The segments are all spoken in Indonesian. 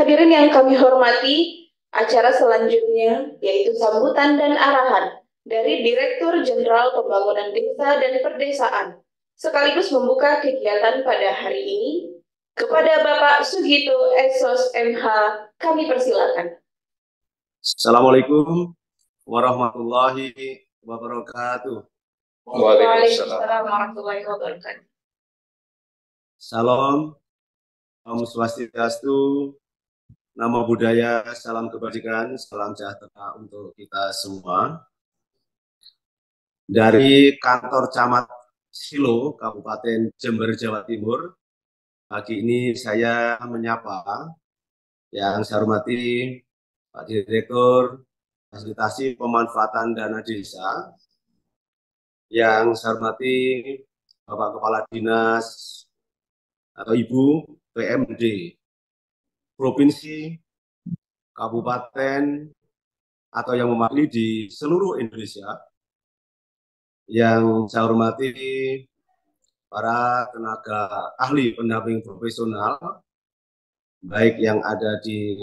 Hadirin yang kami hormati, acara selanjutnya yaitu sambutan dan arahan dari Direktur Jenderal Pembangunan Desa dan Perdesaan, sekaligus membuka kegiatan pada hari ini. Kepada Bapak Sugito Esos MH, kami persilakan. Assalamualaikum warahmatullahi wabarakatuh. Waalaikumsalam warahmatullahi wabarakatuh. Salam, Om Swastiastu, Namo Buddhaya, salam kebajikan, salam sejahtera untuk kita semua. Dari kantor Camat Silo, Kabupaten Jember, Jawa Timur, pagi ini saya menyapa yang saya hormati Pak Direktur Fasilitasi Pemanfaatan Dana Desa, yang saya hormati Bapak Kepala Dinas atau Ibu PMD Provinsi, Kabupaten, atau yang mewakili di seluruh Indonesia. Yang saya hormati para tenaga ahli pendamping profesional, baik yang ada di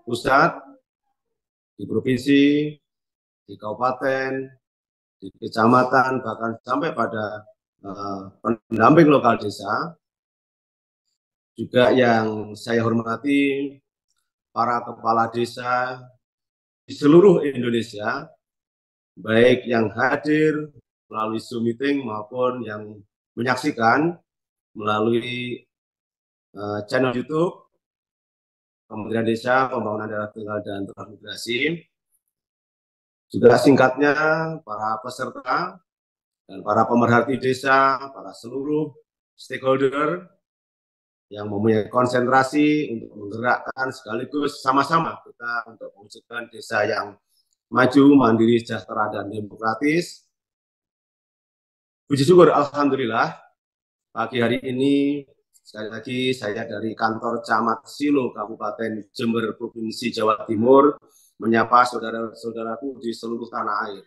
pusat, di provinsi, di kabupaten, di kecamatan, bahkan sampai pada pendamping lokal desa. Juga yang saya hormati para kepala desa di seluruh Indonesia, baik yang hadir melalui Zoom meeting maupun yang menyaksikan melalui channel YouTube Kementerian Desa, Pembangunan Daerah Tertinggal dan Transmigrasi. Juga singkatnya, para peserta dan para pemerhati desa, para seluruh stakeholder yang mempunyai konsentrasi untuk menggerakkan sekaligus sama-sama kita untuk mewujudkan desa yang maju, mandiri, sejahtera, dan demokratis. Puji syukur, alhamdulillah, pagi hari ini sekali lagi saya dari kantor Camat Silo, Kabupaten Jember, Provinsi Jawa Timur, menyapa saudara-saudaraku di seluruh tanah air.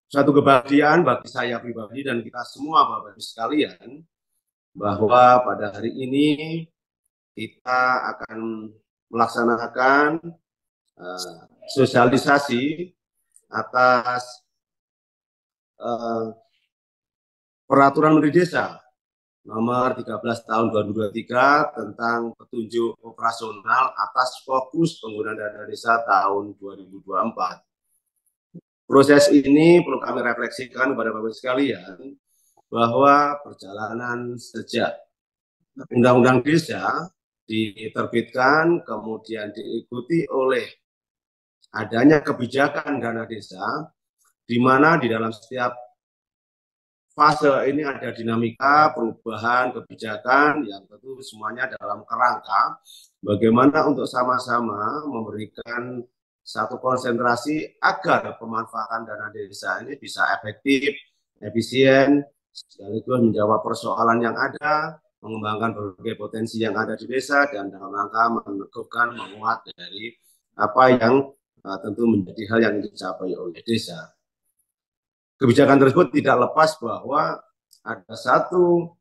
Suatu kebahagiaan bagi saya pribadi dan kita semua Bapak Ibu sekalian, bahwa pada hari ini kita akan melaksanakan sosialisasi atas Peraturan Menteri Desa nomor 13 tahun 2023 tentang petunjuk operasional atas fokus penggunaan dana desa tahun 2024. Proses ini perlu kami refleksikan kepada Bapak sekalian bahwa perjalanan sejak Undang-Undang Desa diterbitkan, kemudian diikuti oleh adanya kebijakan dana desa, di mana di dalam setiap fase ini ada dinamika, perubahan, kebijakan yang tentu semuanya dalam kerangka bagaimana untuk sama-sama memberikan satu konsentrasi agar pemanfaatan dana desa ini bisa efektif, efisien, sekaligus menjawab persoalan yang ada, mengembangkan berbagai potensi yang ada di desa, dan dalam rangka meneguhkan, menguat dari apa yang tentu menjadi hal yang dicapai oleh desa. Kebijakan tersebut tidak lepas bahwa ada satu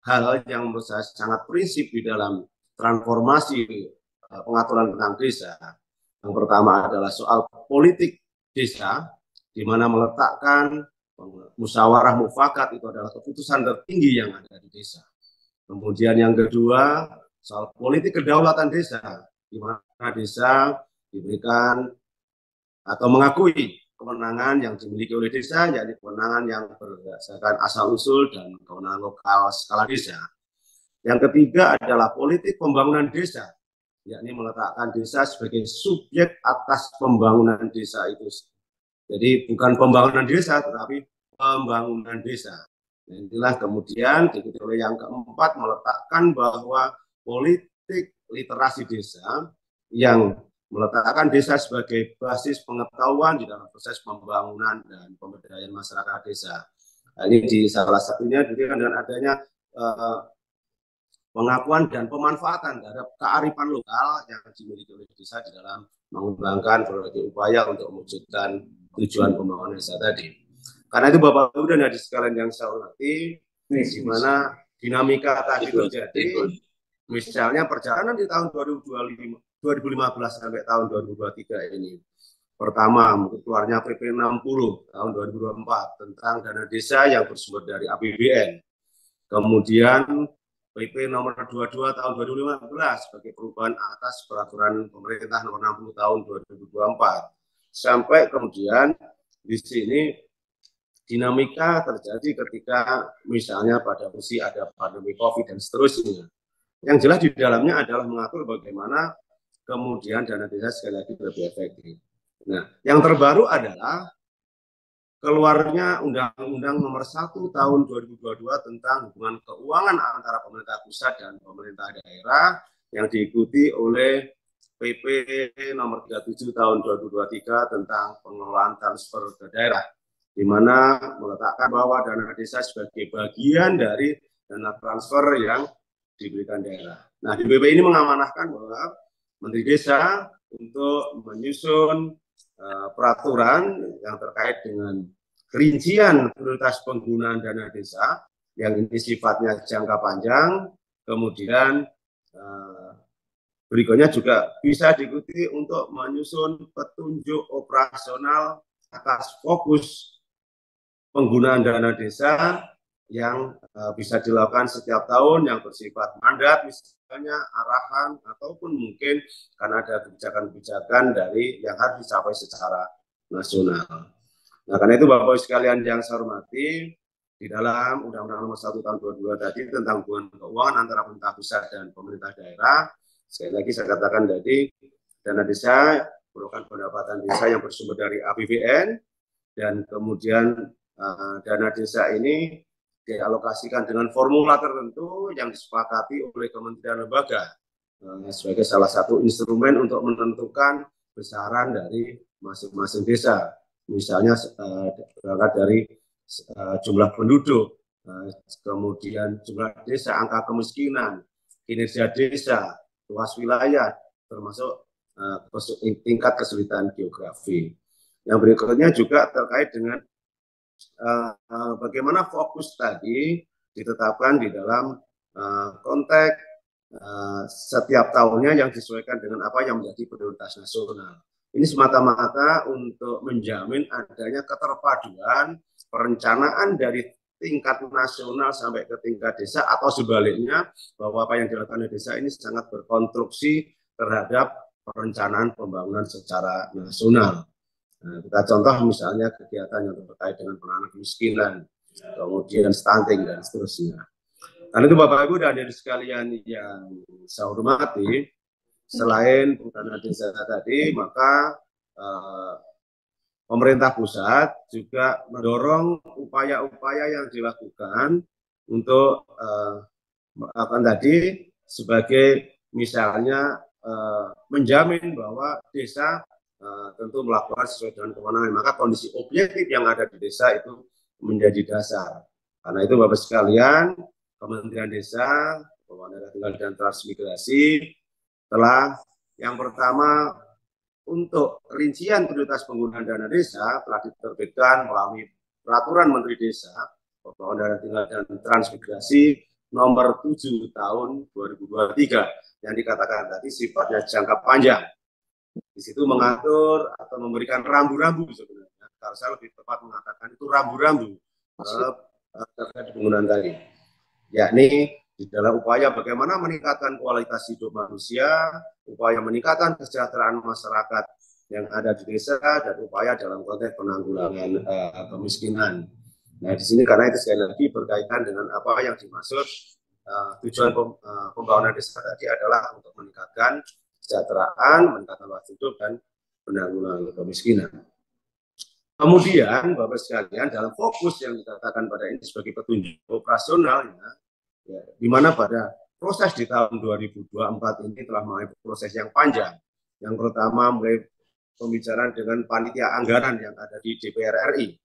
hal yang menurut saya sangat prinsip di dalam transformasi pengaturan tentang desa. Yang pertama adalah soal politik desa, di mana meletakkan musyawarah mufakat itu adalah keputusan tertinggi yang ada di desa. Kemudian yang kedua, soal politik kedaulatan desa, di mana desa diberikan atau mengakui kewenangan yang dimiliki oleh desa, yakni kewenangan yang berdasarkan asal-usul dan kewenangan lokal skala desa. Yang ketiga adalah politik pembangunan desa, yakni meletakkan desa sebagai subjek atas pembangunan desa itu. Jadi bukan pembangunan desa, tetapi pembangunan desa. Dan inilah kemudian diikuti oleh yang keempat, meletakkan bahwa politik literasi desa yang meletakkan desa sebagai basis pengetahuan di dalam proses pembangunan dan pemberdayaan masyarakat desa. Nah, ini di salah satunya dengan adanya pengakuan dan pemanfaatan terhadap kearifan lokal yang dimiliki oleh desa di dalam mengembangkan berbagai upaya untuk mewujudkan tujuan pembangunan desa tadi. Karena itu Bapak Ibu dan hadirin sekalian yang saya hormati, di mana dinamika tadi terjadi Misalnya perjalanan di tahun 2015 sampai tahun 2023 ini. Pertama, keluarnya PP 60 tahun 2024 tentang dana desa yang bersumber dari APBN. Kemudian PP nomor 22 tahun 2015 sebagai perubahan atas peraturan pemerintah nomor 60 tahun 2024. Sampai kemudian di sini dinamika terjadi ketika misalnya pada posisi ada pandemi COVID dan seterusnya. Yang jelas di dalamnya adalah mengatur bagaimana kemudian dana desa sekali lagi lebih efektif. Nah, yang terbaru adalah keluarnya Undang-Undang Nomor 1 Tahun 2022 tentang hubungan keuangan antara pemerintah pusat dan pemerintah daerah yang diikuti oleh PP Nomor 37 Tahun 2023 tentang pengelolaan transfer ke daerah, di mana meletakkan bahwa dana desa sebagai bagian dari dana transfer yang diberikan daerah. Nah, di PP ini mengamanahkan bahwa Menteri Desa untuk menyusun peraturan yang terkait dengan rincian prioritas penggunaan dana desa yang ini sifatnya jangka panjang, kemudian berikutnya juga bisa diikuti untuk menyusun petunjuk operasional atas fokus penggunaan dana desa yang bisa dilakukan setiap tahun yang bersifat mandat, misalnya arahan, ataupun mungkin karena ada kebijakan-kebijakan dari yang harus dicapai secara nasional. Nah, karena itu Bapak-Ibu sekalian yang saya hormati, di dalam Undang-Undang Nomor 1 Tahun 2022 tadi tentang hubungan keuangan antara pemerintah pusat dan pemerintah daerah, sekali lagi saya katakan tadi, dana desa merupakan pendapatan desa yang bersumber dari APBN, dan kemudian dana desa ini dialokasikan dengan formula tertentu yang disepakati oleh kementerian lembaga sebagai salah satu instrumen untuk menentukan besaran dari masing-masing desa. Misalnya berangkat dari jumlah penduduk, kemudian jumlah desa, angka kemiskinan, kinerja desa, luas wilayah, termasuk tingkat kesulitan geografi. Yang berikutnya juga terkait dengan bagaimana fokus tadi ditetapkan di dalam konteks setiap tahunnya yang disesuaikan dengan apa yang menjadi prioritas nasional. Ini semata-mata untuk menjamin adanya keterpaduan perencanaan dari tingkat nasional sampai ke tingkat desa, atau sebaliknya bahwa apa yang dilakukan di desa ini sangat berkonstruksi terhadap perencanaan pembangunan secara nasional. Nah, kita contoh misalnya kegiatan yang terkait dengan penanganan kemiskinan, kemudian stunting dan seterusnya. Karena itu Bapak Ibu dan hadirin sekalian yang saya hormati, selain dana desa tadi, maka pemerintah pusat juga mendorong upaya-upaya yang dilakukan untuk akan tadi sebagai misalnya menjamin bahwa desa tentu melakukan sesuai dengan kewenangan, maka kondisi objektif yang ada di desa itu menjadi dasar. Karena itu Bapak sekalian, Kementerian Desa, Kepulauan Daerah Tinggal dan Transmigrasi telah yang pertama untuk rincian prioritas penggunaan dana desa telah diterbitkan melalui Peraturan Menteri Desa, Kepulauan Daerah Tinggal dan Transmigrasi nomor 7 tahun 2023 yang dikatakan tadi sifatnya jangka panjang. Di situ mengatur atau memberikan rambu-rambu sebenarnya. Kalau saya lebih tepat mengatakan itu rambu-rambu terkait penggunaan tadi. Yakni di dalam upaya bagaimana meningkatkan kualitas hidup manusia, upaya meningkatkan kesejahteraan masyarakat yang ada di desa, dan upaya dalam konteks penanggulangan kemiskinan. Nah, di sini karena itu sekali lagi berkaitan dengan apa yang dimaksud tujuan pembangunan desa tadi adalah untuk meningkatkan kesejahteraan, meningkatkan kualitas hidup, dan penanggulangan kemiskinan. Kemudian, Bapak sekalian, dalam fokus yang dikatakan pada ini sebagai petunjuk operasionalnya, ya, di mana pada proses di tahun 2024 ini telah mulai proses yang panjang. Yang pertama, mulai pembicaraan dengan panitia anggaran yang ada di DPR RI.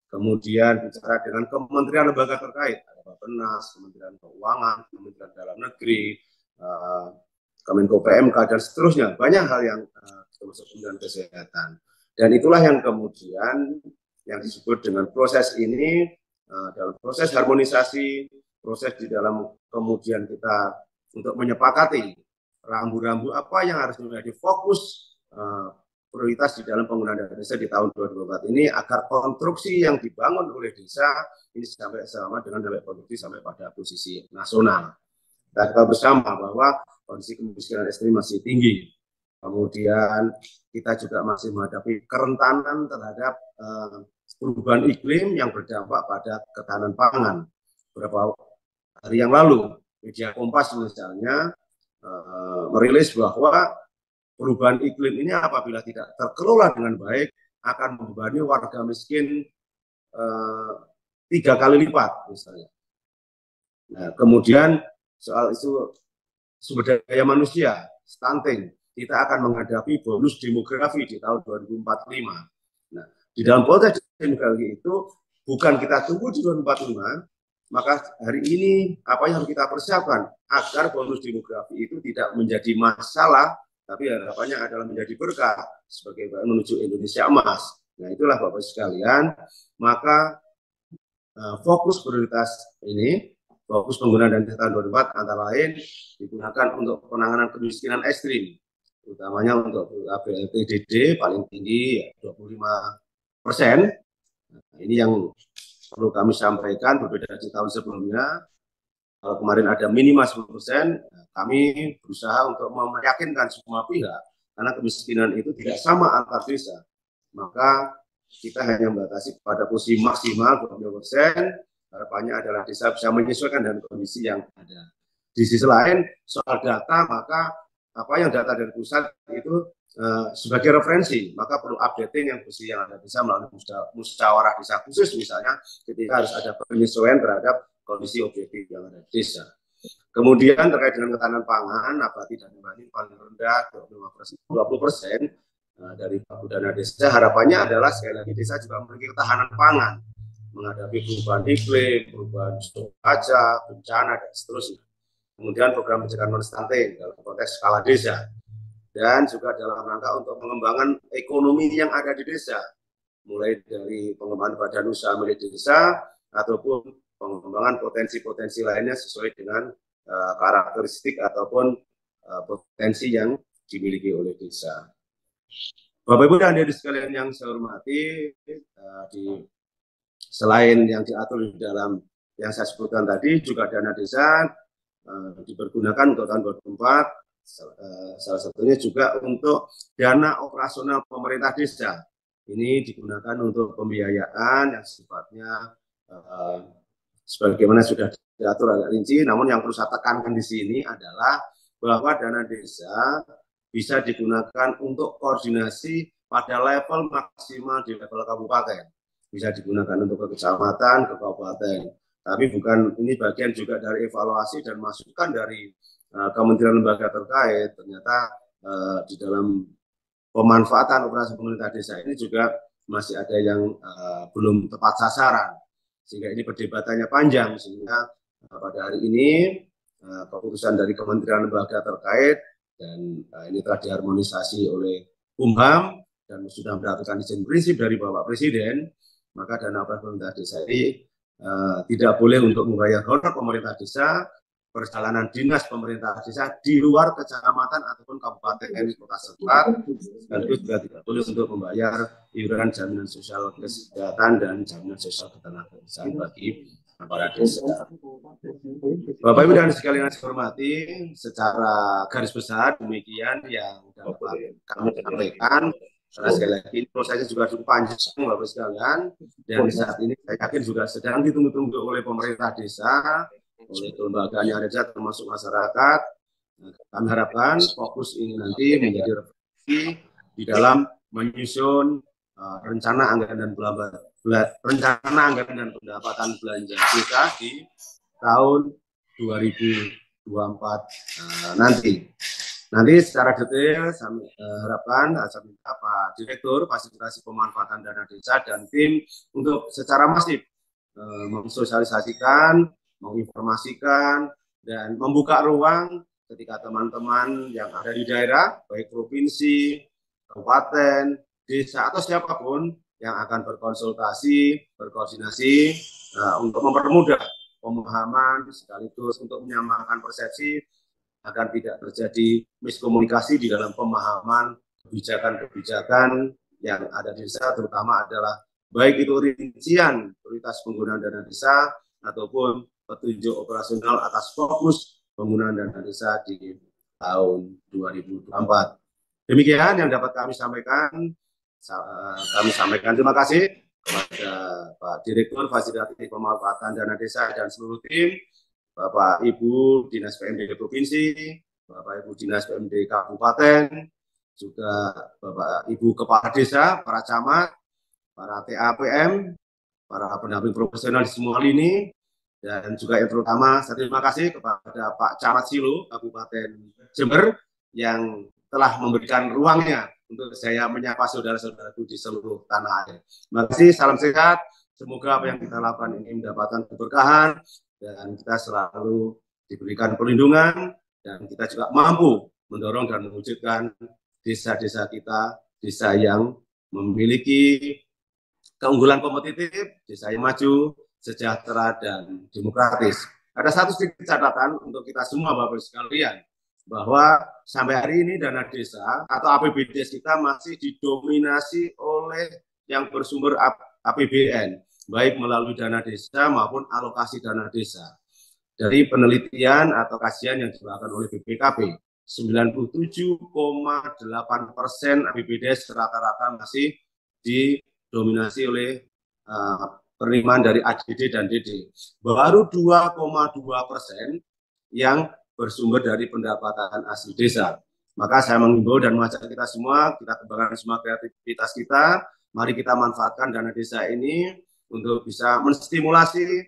Kemudian bicara dengan kementerian lembaga terkait, ada Bappenas, Kementerian Keuangan, Kementerian Dalam Negeri, Kemenko PMK, dan seterusnya. Banyak hal yang termasuk Kementerian Kesehatan. Dan itulah yang kemudian yang disebut dengan proses ini, dalam proses harmonisasi, proses di dalam kemudian kita untuk menyepakati rambu-rambu apa yang harus menjadi fokus prioritas di dalam penggunaan dana desa di tahun 2024 ini, agar konstruksi yang dibangun oleh desa ini sampai sama dengan sampai produktif sampai pada posisi nasional. Kita bersama bahwa kondisi kemiskinan ekstrim masih tinggi. Kemudian kita juga masih menghadapi kerentanan terhadap perubahan iklim yang berdampak pada ketahanan pangan. Beberapa hari yang lalu, media Kompas misalnya merilis bahwa perubahan iklim ini apabila tidak terkelola dengan baik akan membebani warga miskin 3 kali lipat misalnya. Nah, kemudian soal isu sumber daya manusia, stunting, kita akan menghadapi bonus demografi di tahun 2045. Nah, di dalam konteks demografi itu bukan kita tunggu di 2045, maka hari ini apa yang harus kita persiapkan agar bonus demografi itu tidak menjadi masalah, tapi harapannya adalah menjadi berkah sebagai menuju Indonesia emas. Nah, itulah Bapak sekalian, maka fokus prioritas ini, fokus penggunaan dana desa tahun 2024 antara lain digunakan untuk penanganan kemiskinan ekstrim, utamanya untuk BLT-DD paling tinggi 25%. Nah, ini yang perlu kami sampaikan, berbeda di tahun sebelumnya. Kalau kemarin ada minimal 10%, kami berusaha untuk meyakinkan semua pihak, karena kemiskinan itu tidak sama antar desa. Maka kita hanya membatasi pada posisi maksimal 20%, harapannya adalah desa bisa menyesuaikan dengan kondisi yang ada. Di sisi lain, soal data, maka apa yang data dari pusat itu sebagai referensi, maka perlu updating yang posisi yang ada desa melalui musyawarah desa khusus misalnya, ketika harus ada penyesuaian terhadap kondisi objektif yang ada di desa. Kemudian terkait dengan ketahanan pangan, nabati dan hewani paling rendah 20% dari baku dana desa. Harapannya adalah sekali lagi desa juga memiliki ketahanan pangan menghadapi perubahan iklim, perubahan cuaca, bencana dan seterusnya. Kemudian program pencegahan non-stunting dalam konteks skala desa, dan juga dalam rangka untuk pengembangan ekonomi yang ada di desa, mulai dari pengembangan badan usaha milik desa ataupun pengembangan potensi-potensi lainnya sesuai dengan karakteristik ataupun potensi yang dimiliki oleh desa. Bapak Ibu dan hadirin sekalian yang saya hormati, selain yang diatur di dalam yang saya sebutkan tadi, juga dana desa dipergunakan untuk tahun 2024, salah satunya juga untuk dana operasional pemerintah desa. Ini digunakan untuk pembiayaan yang sifatnya sebagaimana sudah diatur agak rinci, namun yang perlu saya tekankan di sini adalah bahwa dana desa bisa digunakan untuk koordinasi pada level maksimal di level kabupaten. Bisa digunakan untuk ke kecamatan, ke kabupaten. Tapi bukan, ini bagian juga dari evaluasi dan masukan dari kementerian lembaga terkait. Ternyata di dalam pemanfaatan operasi pemerintah desa ini juga masih ada yang belum tepat sasaran. Sehingga ini perdebatannya panjang, sehingga pada hari ini keputusan dari kementerian lembaga terkait dan ini telah diharmonisasi oleh Kumham dan sudah mendapatkan izin prinsip dari Bapak Presiden, maka dana operasi pemerintah desa ini tidak boleh untuk membayar honor pemerintah desa, perjalanan dinas pemerintah desa di luar kecamatan ataupun kabupaten kota setempat, dan itu juga tidak boleh untuk membayar iuran jaminan sosial kesehatan dan jaminan sosial ketenagakerjaan bagi para desa. Bapak Ibu dan sekalian saya hormati, secara garis besar demikian yang dapat kami sampaikan. Karena sekali lagi prosesnya juga cukup panjang Bapak sekalian, dan saat ini saya yakin juga sedang ditunggu-tunggu oleh pemerintah desa, oleh kelembagaan yang ada termasuk masyarakat. Kami harapkan fokus ini nanti menjadi refleksi di dalam menyusun rencana anggaran dan pendapatan belanja desa di tahun 2024 nanti. Nanti secara detail saya harapkan saya minta Pak Direktur Fasilitasi Pemanfaatan Dana Desa dan tim untuk secara masif mensosialisasikan, menginformasikan, dan membuka ruang ketika teman-teman yang ada di daerah, baik provinsi, kabupaten, desa, atau siapapun yang akan berkonsultasi, berkoordinasi untuk mempermudah pemahaman sekaligus untuk menyamakan persepsi agar tidak terjadi miskomunikasi di dalam pemahaman kebijakan-kebijakan yang ada di desa, terutama adalah baik itu rincian prioritas penggunaan dana desa ataupun petunjuk operasional atas fokus penggunaan dana desa di tahun 2024. Demikian yang dapat kami sampaikan. Terima kasih kepada Pak Direktur Fasilitatif Pemanfaatan Dana Desa dan seluruh tim, Bapak Ibu Dinas PMD Provinsi, Bapak Ibu Dinas PMD Kabupaten, juga Bapak Ibu Kepala Desa, para camat, para TAPM, para pendamping profesional di semua lini, dan juga yang terutama saya terima kasih kepada Pak Camat Silo Kabupaten Jember yang telah memberikan ruangnya untuk saya menyapa saudara-saudaraku di seluruh tanah air. Terima kasih, salam sehat. Semoga apa yang kita lakukan ini mendapatkan keberkahan dan kita selalu diberikan perlindungan dan kita juga mampu mendorong dan mewujudkan desa-desa kita, desa yang memiliki keunggulan kompetitif, desa yang maju, sejahtera, dan demokratis. Ada satu sedikit catatan untuk kita semua, Bapak Ibu sekalian, bahwa sampai hari ini dana desa atau APBD kita masih didominasi oleh yang bersumber APBN, baik melalui dana desa maupun alokasi dana desa. Dari penelitian atau kajian yang dilakukan oleh BPKP, 97,8% APBD rata-rata masih didominasi oleh penerimaan dari ADD dan DD. Baru 2,2% yang bersumber dari pendapatan asli desa. Maka saya mengimbau dan mengajak kita semua, kita kembangkan semua kreativitas kita, mari kita manfaatkan dana desa ini untuk bisa menstimulasi,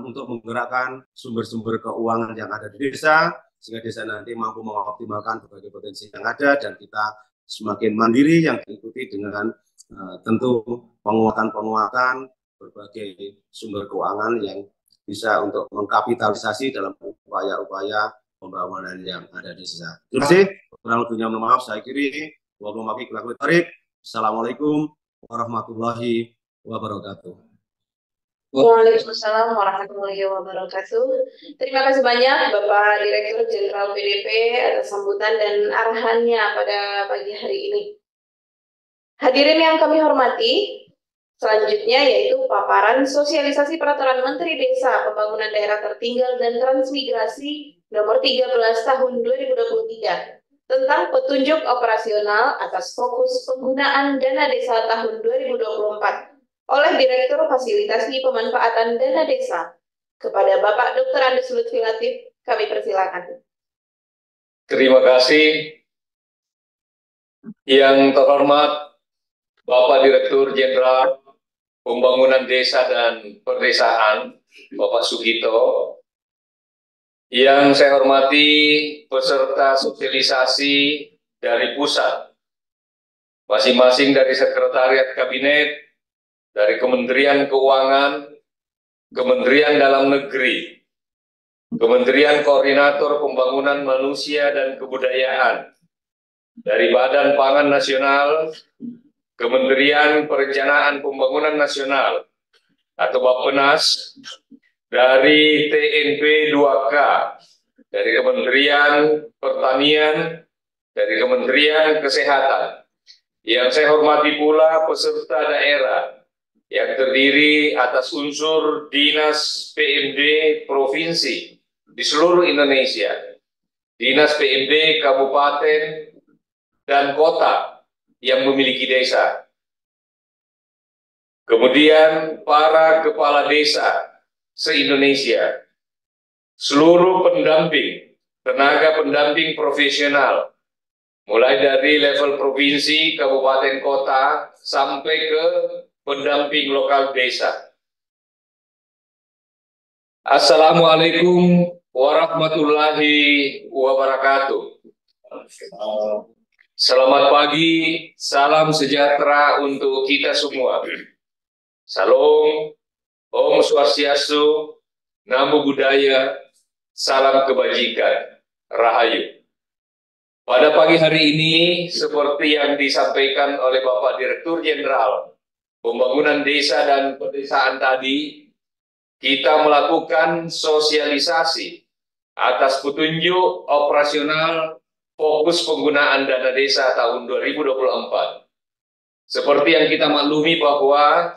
untuk menggerakkan sumber-sumber keuangan yang ada di desa, sehingga desa nanti mampu mengoptimalkan berbagai potensi yang ada, dan kita semakin mandiri yang diikuti dengan tentu penguatan-penguatan berbagai sumber keuangan yang bisa untuk mengkapitalisasi dalam upaya-upaya pembangunan yang ada di desa. Terima kasih. Kurang lebihnya mohon maaf. Saya kiri. Assalamualaikum warahmatullahi wabarakatuh. Waalaikumsalam warahmatullahi wabarakatuh. Terima kasih banyak Bapak Direktur Jenderal PDP atas sambutan dan arahannya pada pagi hari ini. Hadirin yang kami hormati, selanjutnya yaitu paparan sosialisasi peraturan Menteri Desa, Pembangunan Daerah Tertinggal dan Transmigrasi nomor 13 tahun 2023 tentang petunjuk operasional atas fokus penggunaan dana desa tahun 2024 oleh Direktur Fasilitasi Pemanfaatan Dana Desa. Kepada Bapak Dr. Andes Lutfi Latif, kami persilakan. Terima kasih. Yang terhormat Bapak Direktur Jenderal Pembangunan Desa dan Perdesaan, Bapak Sugito. Yang saya hormati peserta sosialisasi dari pusat, masing-masing dari Sekretariat Kabinet, dari Kementerian Keuangan, Kementerian Dalam Negeri, Kementerian Koordinator Pembangunan Manusia dan Kebudayaan, dari Badan Pangan Nasional, Kementerian Perencanaan Pembangunan Nasional atau Bappenas, dari TNP 2K, dari Kementerian Pertanian, dari Kementerian Kesehatan. Yang saya hormati pula peserta daerah yang terdiri atas unsur Dinas PMD Provinsi di seluruh Indonesia, Dinas PMD Kabupaten dan Kota yang memiliki desa. Kemudian para kepala desa se-Indonesia, seluruh pendamping, tenaga pendamping profesional, mulai dari level provinsi, kabupaten, kota, sampai ke pendamping lokal desa. Assalamualaikum warahmatullahi wabarakatuh. Selamat pagi, salam sejahtera untuk kita semua. Salam, Om Swastiastu, Namo Buddhaya, salam kebajikan, Rahayu. Pada pagi hari ini, seperti yang disampaikan oleh Bapak Direktur Jenderal Pembangunan Desa dan Perdesaan tadi, kita melakukan sosialisasi atas petunjuk operasional fokus penggunaan dana desa tahun 2024. Seperti yang kita maklumi bahwa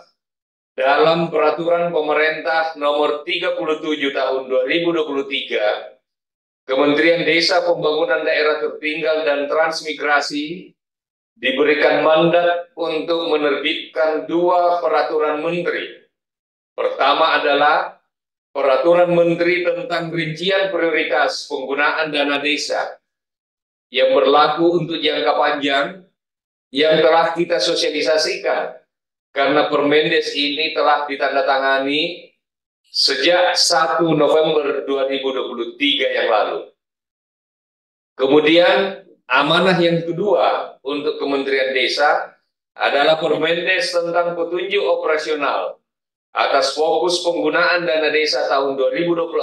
dalam peraturan pemerintah nomor 37 tahun 2023, Kementerian Desa Pembangunan Daerah Tertinggal dan Transmigrasi diberikan mandat untuk menerbitkan 2 peraturan menteri. Pertama adalah Peraturan Menteri tentang rincian prioritas penggunaan dana desa yang berlaku untuk jangka panjang yang telah kita sosialisasikan karena Permendes ini telah ditandatangani sejak 1 November 2023 yang lalu. Kemudian amanah yang kedua untuk Kementerian Desa adalah Permendes tentang petunjuk operasional atas fokus penggunaan dana desa tahun 2024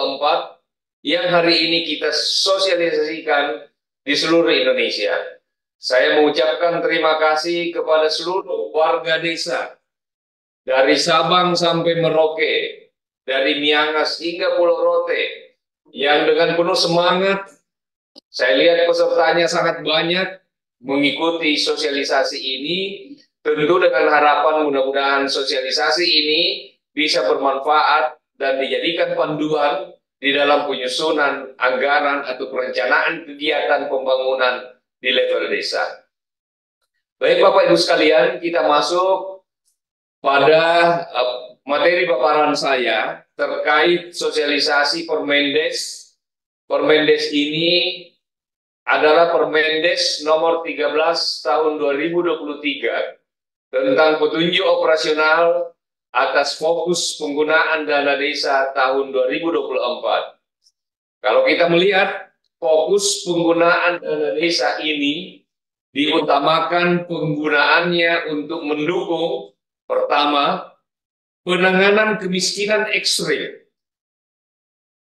yang hari ini kita sosialisasikan di seluruh Indonesia. Saya mengucapkan terima kasih kepada seluruh warga desa dari Sabang sampai Merauke, dari Miangas hingga Pulau Rote yang dengan penuh semangat, saya lihat pesertanya sangat banyak mengikuti sosialisasi ini, tentu dengan harapan mudah-mudahan sosialisasi ini bisa bermanfaat dan dijadikan panduan di dalam penyusunan anggaran atau perencanaan kegiatan pembangunan di level desa. Baik Bapak Ibu sekalian, kita masuk pada materi paparan saya terkait sosialisasi Permendes. Permendes ini adalah Permendes nomor 13 tahun 2023 tentang petunjuk operasional atas fokus penggunaan dana desa tahun 2024. Kalau kita melihat fokus penggunaan dana desa ini diutamakan penggunaannya untuk mendukung pertama, penanganan kemiskinan ekstrim.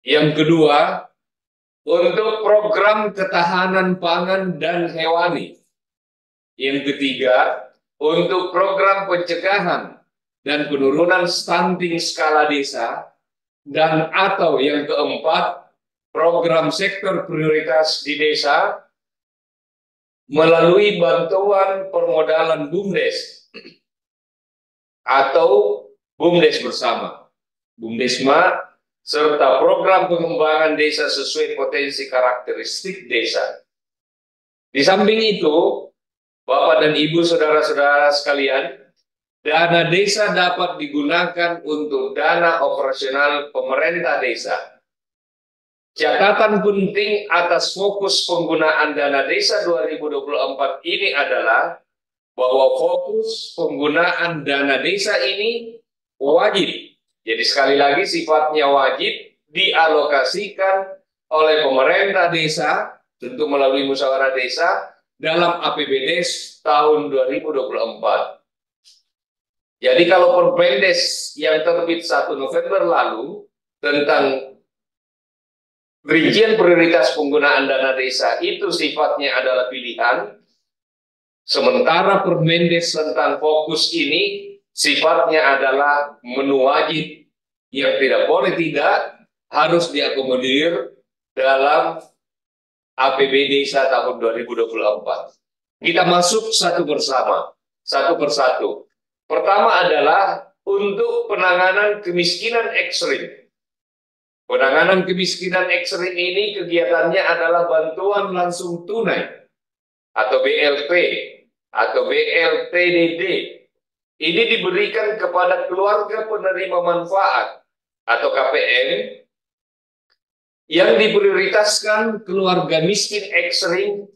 Yang kedua, untuk program ketahanan pangan dan hewani. Yang ketiga, untuk program pencegahan dan penurunan stunting skala desa, dan atau yang keempat, program sektor prioritas di desa melalui bantuan permodalan BUMDes atau BUMDes bersama, BUMDesma, serta program pengembangan desa sesuai potensi karakteristik desa. Di samping itu, Bapak dan Ibu saudara-saudara sekalian, dana desa dapat digunakan untuk dana operasional pemerintah desa. Catatan penting atas fokus penggunaan dana desa 2024 ini adalah bahwa fokus penggunaan dana desa ini wajib. Jadi sekali lagi sifatnya wajib dialokasikan oleh pemerintah desa, tentu melalui musyawarah desa, dalam APBDes tahun 2024. Jadi kalau Permendes yang terbit 1 November lalu tentang rincian prioritas penggunaan dana desa itu sifatnya adalah pilihan, sementara Permendes tentang fokus ini sifatnya adalah menu wajib yang tidak boleh tidak harus diakomodir dalam APBD desa tahun 2024. Kita masuk satu persatu. Pertama adalah untuk penanganan kemiskinan ekstrim. Penanganan kemiskinan ekstrim ini kegiatannya adalah bantuan langsung tunai atau BLT atau BLTDD. Ini diberikan kepada keluarga penerima manfaat atau KPM yang diprioritaskan keluarga miskin ekstrim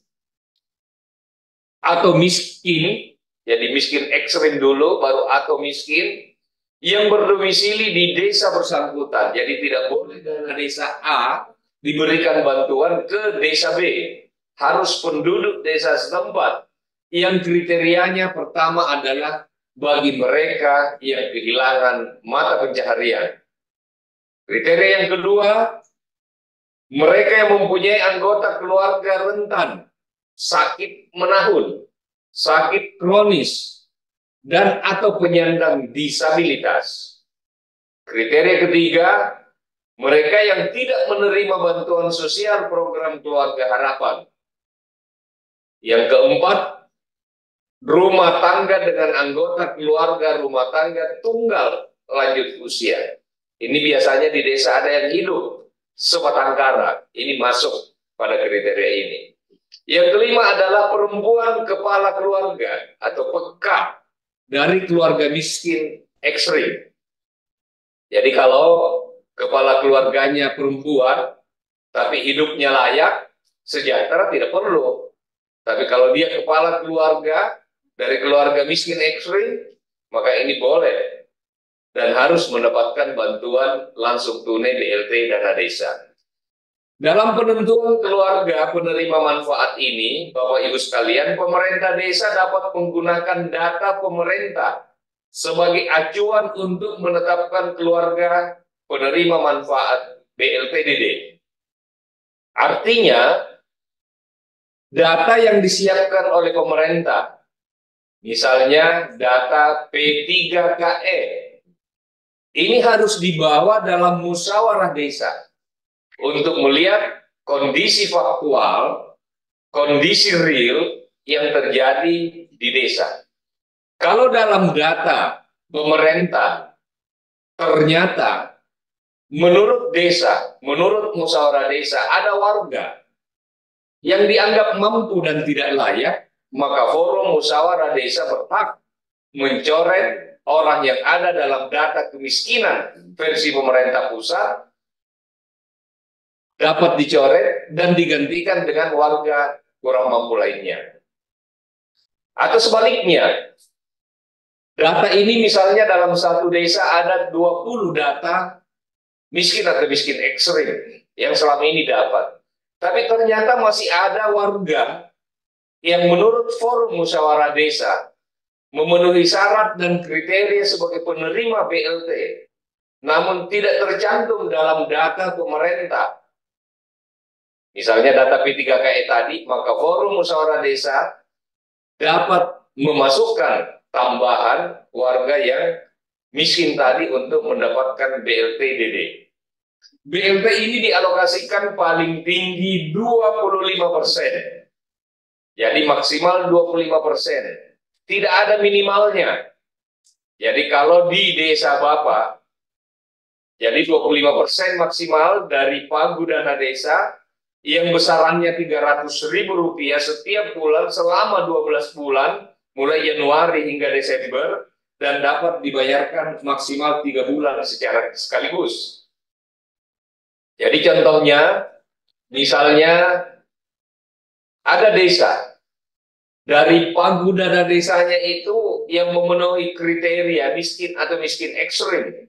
atau miskin. Jadi miskin ekstrim dulu, baru atau miskin yang berdomisili di desa bersangkutan. Jadi tidak boleh dana desa A diberikan bantuan ke desa B. Harus penduduk desa setempat yang kriterianya pertama adalah bagi mereka yang kehilangan mata pencaharian. Kriteria yang kedua, mereka yang mempunyai anggota keluarga rentan, sakit menahun, sakit kronis, dan atau penyandang disabilitas. Kriteria ketiga, mereka yang tidak menerima bantuan sosial program Keluarga Harapan. Yang keempat, rumah tangga dengan anggota keluarga rumah tangga tunggal lanjut usia. Ini biasanya di desa ada yang hidup sebatang kara. Ini masuk pada kriteria ini. Yang kelima adalah perempuan kepala keluarga atau PK dari keluarga miskin ekstrim. Jadi kalau kepala keluarganya perempuan, tapi hidupnya layak, sejahtera, tidak perlu. Tapi kalau dia kepala keluarga dari keluarga miskin ekstrim, maka ini boleh dan harus mendapatkan bantuan langsung tunai BLT dana desa. Dalam penentuan keluarga penerima manfaat ini, Bapak Ibu sekalian, pemerintah desa dapat menggunakan data pemerintah sebagai acuan untuk menetapkan keluarga penerima manfaat BLTDD. Artinya, data yang disiapkan oleh pemerintah, misalnya data P3KE, ini harus dibawa dalam musyawarah desa untuk melihat kondisi faktual, kondisi real yang terjadi di desa. Kalau dalam data pemerintah ternyata menurut desa, menurut musyawarah desa ada warga yang dianggap mampu dan tidak layak, maka forum musyawarah desa berhak mencoret orang yang ada dalam data kemiskinan versi pemerintah pusat, dapat dicoret dan digantikan dengan warga kurang mampu lainnya. Atau sebaliknya, data ini misalnya dalam satu desa ada 20 data miskin atau miskin ekstrim yang selama ini dapat. Tapi ternyata masih ada warga yang menurut forum musyawarah desa memenuhi syarat dan kriteria sebagai penerima BLT, namun tidak tercantum dalam data pemerintah. Misalnya data P3KE tadi, maka forum musyawarah desa dapat memasukkan tambahan warga yang miskin tadi untuk mendapatkan BLT-DD. BLT ini dialokasikan paling tinggi 25%. Jadi maksimal 25%. Tidak ada minimalnya. Jadi kalau di desa Bapak, jadi 25% maksimal dari pagu dana desa yang besarannya Rp300.000 setiap bulan selama 12 bulan, mulai Januari hingga Desember, dan dapat dibayarkan maksimal 3 bulan secara sekaligus. Jadi contohnya, misalnya ada desa, dari pagu dana desanya itu yang memenuhi kriteria miskin atau miskin ekstrim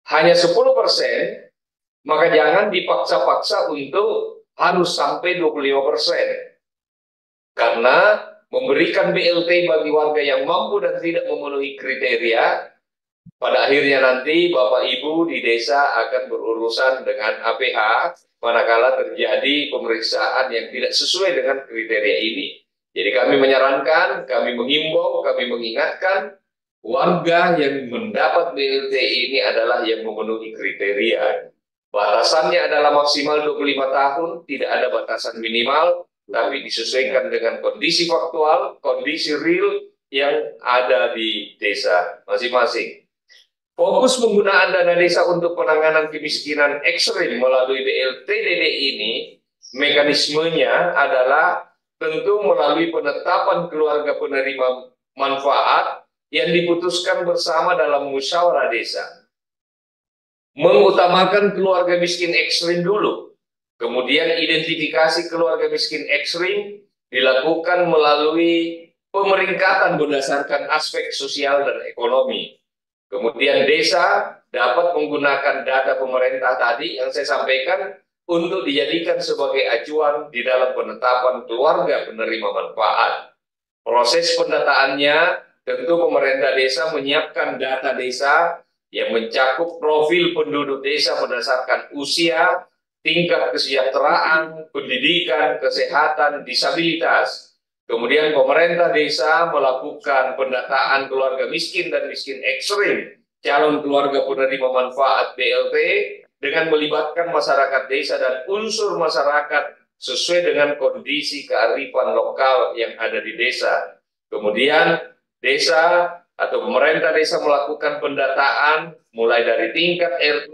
hanya 10%, maka jangan dipaksa-paksa untuk harus sampai 25%. Karena memberikan BLT bagi warga yang mampu dan tidak memenuhi kriteria, pada akhirnya nanti Bapak Ibu di desa akan berurusan dengan APH manakala terjadi pemeriksaan yang tidak sesuai dengan kriteria ini. Jadi kami menyarankan, kami menghimbau, kami mengingatkan warga yang mendapat BLT ini adalah yang memenuhi kriteria. Batasannya adalah maksimal 25 tahun, tidak ada batasan minimal, tapi disesuaikan dengan kondisi faktual, kondisi real yang ada di desa masing-masing. Fokus penggunaan dana desa untuk penanganan kemiskinan ekstrim melalui BLT-DD ini, mekanismenya adalah tentu melalui penetapan keluarga penerima manfaat yang diputuskan bersama dalam musyawarah desa. Mengutamakan keluarga miskin ekstrim dulu, kemudian identifikasi keluarga miskin ekstrim dilakukan melalui pemeringkatan berdasarkan aspek sosial dan ekonomi. Kemudian desa dapat menggunakan data pemerintah tadi yang saya sampaikan untuk dijadikan sebagai acuan di dalam penetapan keluarga penerima manfaat. Proses pendataannya tentu pemerintah desa menyiapkan data desa yang mencakup profil penduduk desa berdasarkan usia, tingkat kesejahteraan, pendidikan, kesehatan, disabilitas. Kemudian pemerintah desa melakukan pendataan keluarga miskin dan miskin ekstrim, calon keluarga penerima manfaat BLT, dengan melibatkan masyarakat desa dan unsur masyarakat sesuai dengan kondisi kearifan lokal yang ada di desa. Kemudian desa atau pemerintah desa melakukan pendataan mulai dari tingkat RT,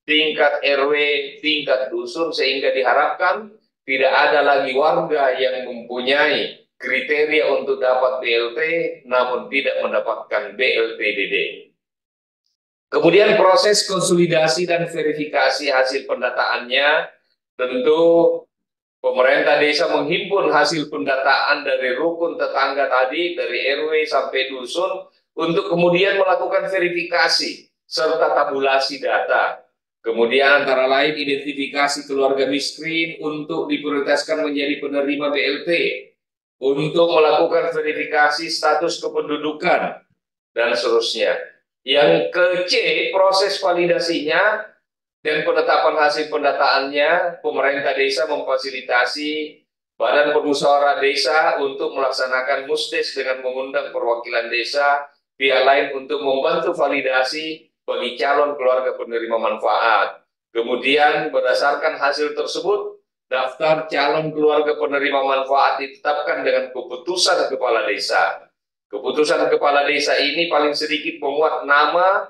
tingkat RW, tingkat dusun, sehingga diharapkan tidak ada lagi warga yang mempunyai kriteria untuk dapat BLT namun tidak mendapatkan BLTDD. Kemudian proses konsolidasi dan verifikasi hasil pendataannya, tentu pemerintah desa menghimpun hasil pendataan dari rukun tetangga tadi, dari RW sampai dusun, untuk kemudian melakukan verifikasi serta tabulasi data. Kemudian antara lain identifikasi keluarga miskin untuk diprioritaskan menjadi penerima BLT, untuk melakukan verifikasi status kependudukan, dan seterusnya. Yang ke-C, proses validasinya dan penetapan hasil pendataannya, pemerintah desa memfasilitasi Badan Permusyawarah Desa untuk melaksanakan musdes dengan mengundang perwakilan desa, pihak lain untuk membantu validasi bagi calon keluarga penerima manfaat. Kemudian berdasarkan hasil tersebut, daftar calon keluarga penerima manfaat ditetapkan dengan keputusan kepala desa. Keputusan kepala desa ini paling sedikit memuat nama,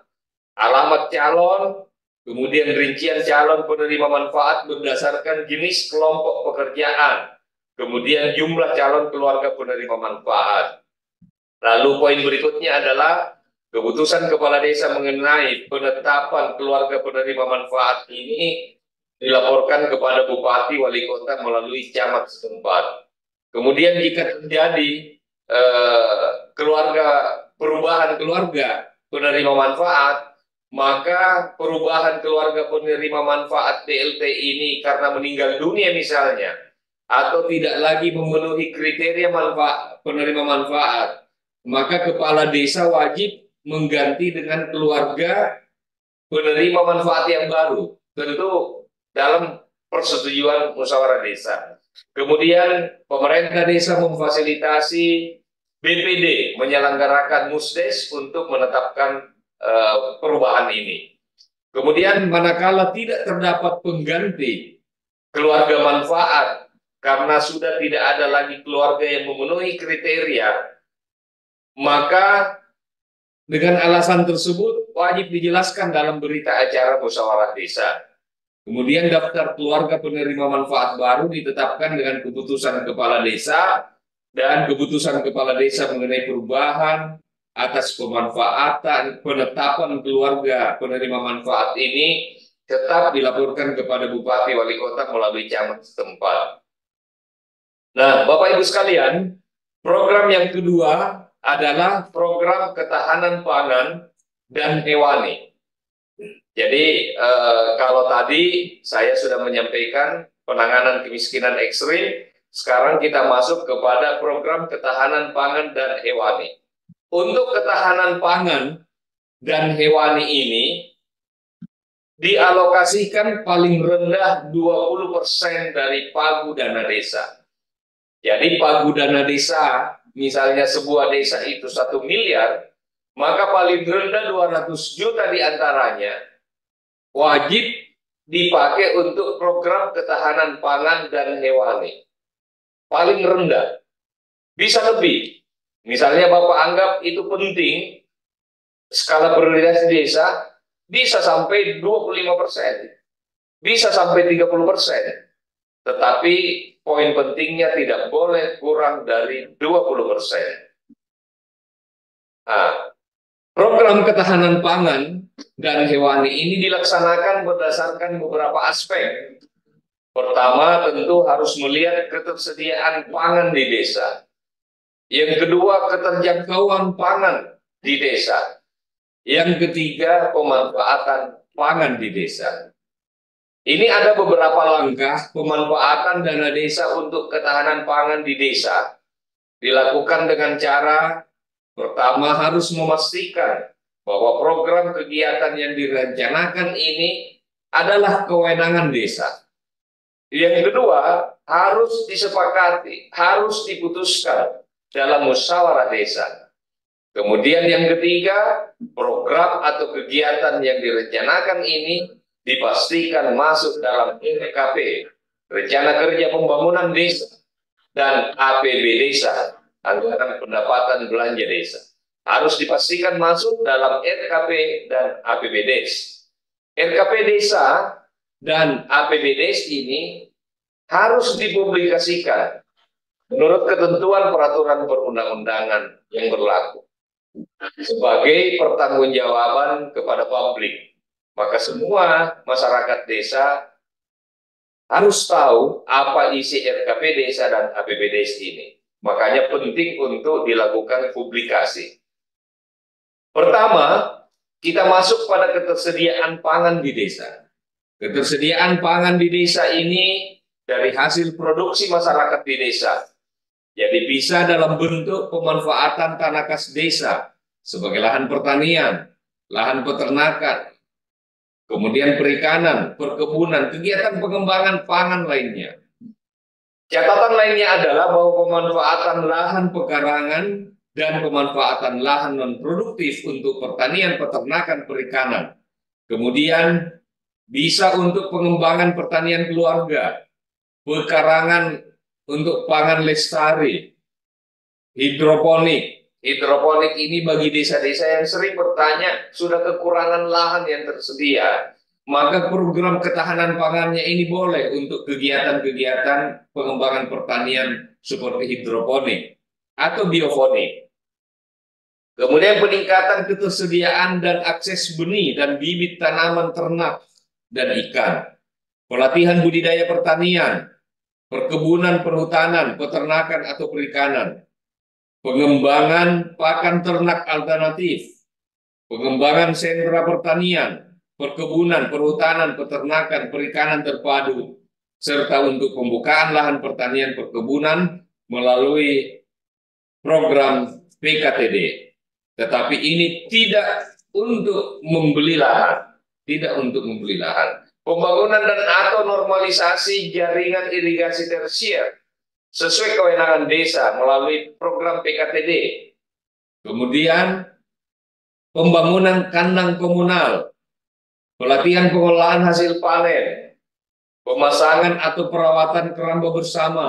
alamat calon, kemudian rincian calon penerima manfaat berdasarkan jenis kelompok pekerjaan, kemudian jumlah calon keluarga penerima manfaat. Lalu poin berikutnya adalah keputusan kepala desa mengenai penetapan keluarga penerima manfaat ini dilaporkan kepada bupati, wali kota melalui camat setempat. Kemudian jika terjadi perubahan keluarga penerima manfaat, maka perubahan keluarga penerima manfaat BLT ini karena meninggal dunia misalnya, atau tidak lagi memenuhi kriteria penerima manfaat, maka kepala desa wajib mengganti dengan keluarga penerima manfaat yang baru, tentu dalam persetujuan musyawarah desa. Kemudian pemerintah desa memfasilitasi BPD menyelenggarakan musdes untuk menetapkan perubahan ini. Kemudian manakala tidak terdapat pengganti keluarga manfaat karena sudah tidak ada lagi keluarga yang memenuhi kriteria, maka dengan alasan tersebut wajib dijelaskan dalam berita acara musyawarah desa. Kemudian daftar keluarga penerima manfaat baru ditetapkan dengan keputusan kepala desa, dan keputusan kepala desa mengenai perubahan atas pemanfaatan penetapan keluarga penerima manfaat ini tetap dilaporkan kepada bupati wali kota melalui camat setempat. Nah, Bapak Ibu sekalian, program yang kedua adalah program ketahanan pangan dan hewani. Jadi kalau tadi saya sudah menyampaikan penanganan kemiskinan ekstrim, sekarang kita masuk kepada program ketahanan pangan dan hewani. Untuk ketahanan pangan dan hewani ini dialokasikan paling rendah 20% dari pagu dana desa. Jadi pagu dana desa, misalnya sebuah desa itu 1 miliar, maka paling rendah 200 juta diantaranya wajib dipakai untuk program ketahanan pangan dan hewani. Paling rendah. Bisa lebih. Misalnya Bapak anggap itu penting, skala prioritas desa bisa sampai 25%, bisa sampai 30%. Tetapi poin pentingnya tidak boleh kurang dari 20%. Nah, program ketahanan pangan dan hewani ini dilaksanakan berdasarkan beberapa aspek. Pertama, tentu harus melihat ketersediaan pangan di desa. Yang kedua, keterjangkauan pangan di desa. Yang ketiga, pemanfaatan pangan di desa. Ini ada beberapa langkah pemanfaatan dana desa untuk ketahanan pangan di desa. Dilakukan dengan cara, pertama harus memastikan bahwa program kegiatan yang direncanakan ini adalah kewenangan desa. Yang kedua, harus disepakati, harus diputuskan dalam musyawarah desa. Kemudian yang ketiga, program atau kegiatan yang direncanakan ini dipastikan masuk dalam RKP, Rencana Kerja Pembangunan Desa, dan APB Desa, Anggaran Pendapatan Belanja Desa. Harus dipastikan masuk dalam RKP dan APB Desa. RKP Desa dan APB Desa ini harus dipublikasikan menurut ketentuan peraturan perundang-undangan yang berlaku sebagai pertanggungjawaban kepada publik. Maka semua masyarakat desa harus tahu apa isi RKP Desa dan APB Desa ini. Makanya penting untuk dilakukan publikasi. Pertama, kita masuk pada ketersediaan pangan di desa. Ketersediaan pangan di desa ini dari hasil produksi masyarakat di desa. Jadi bisa dalam bentuk pemanfaatan tanah kas desa sebagai lahan pertanian, lahan peternakan, kemudian perikanan, perkebunan, kegiatan pengembangan pangan lainnya. Catatan lainnya adalah bahwa pemanfaatan lahan pekarangan dan pemanfaatan lahan non-produktif untuk pertanian, peternakan, perikanan. Kemudian bisa untuk pengembangan pertanian keluarga, pekarangan untuk pangan lestari, hidroponik. Hidroponik ini bagi desa-desa yang sering bertanya, sudah kekurangan lahan yang tersedia, maka program ketahanan pangannya ini boleh untuk kegiatan-kegiatan pengembangan pertanian seperti hidroponik atau biofonik. Kemudian peningkatan ketersediaan dan akses benih dan bibit tanaman ternak dan ikan. Pelatihan budidaya pertanian, perkebunan, perhutanan, peternakan atau perikanan. Pengembangan pakan ternak alternatif, pengembangan sentra pertanian, perkebunan, perhutanan, peternakan, perikanan terpadu, serta untuk pembukaan lahan pertanian perkebunan melalui program PKTD. Tetapi ini tidak untuk membeli lahan, tidak untuk membeli lahan. Pembangunan dan atau normalisasi jaringan irigasi tersier sesuai kewenangan desa melalui program PKTD. Kemudian pembangunan kandang komunal, pelatihan pengolahan hasil panen, pemasangan atau perawatan keramba bersama,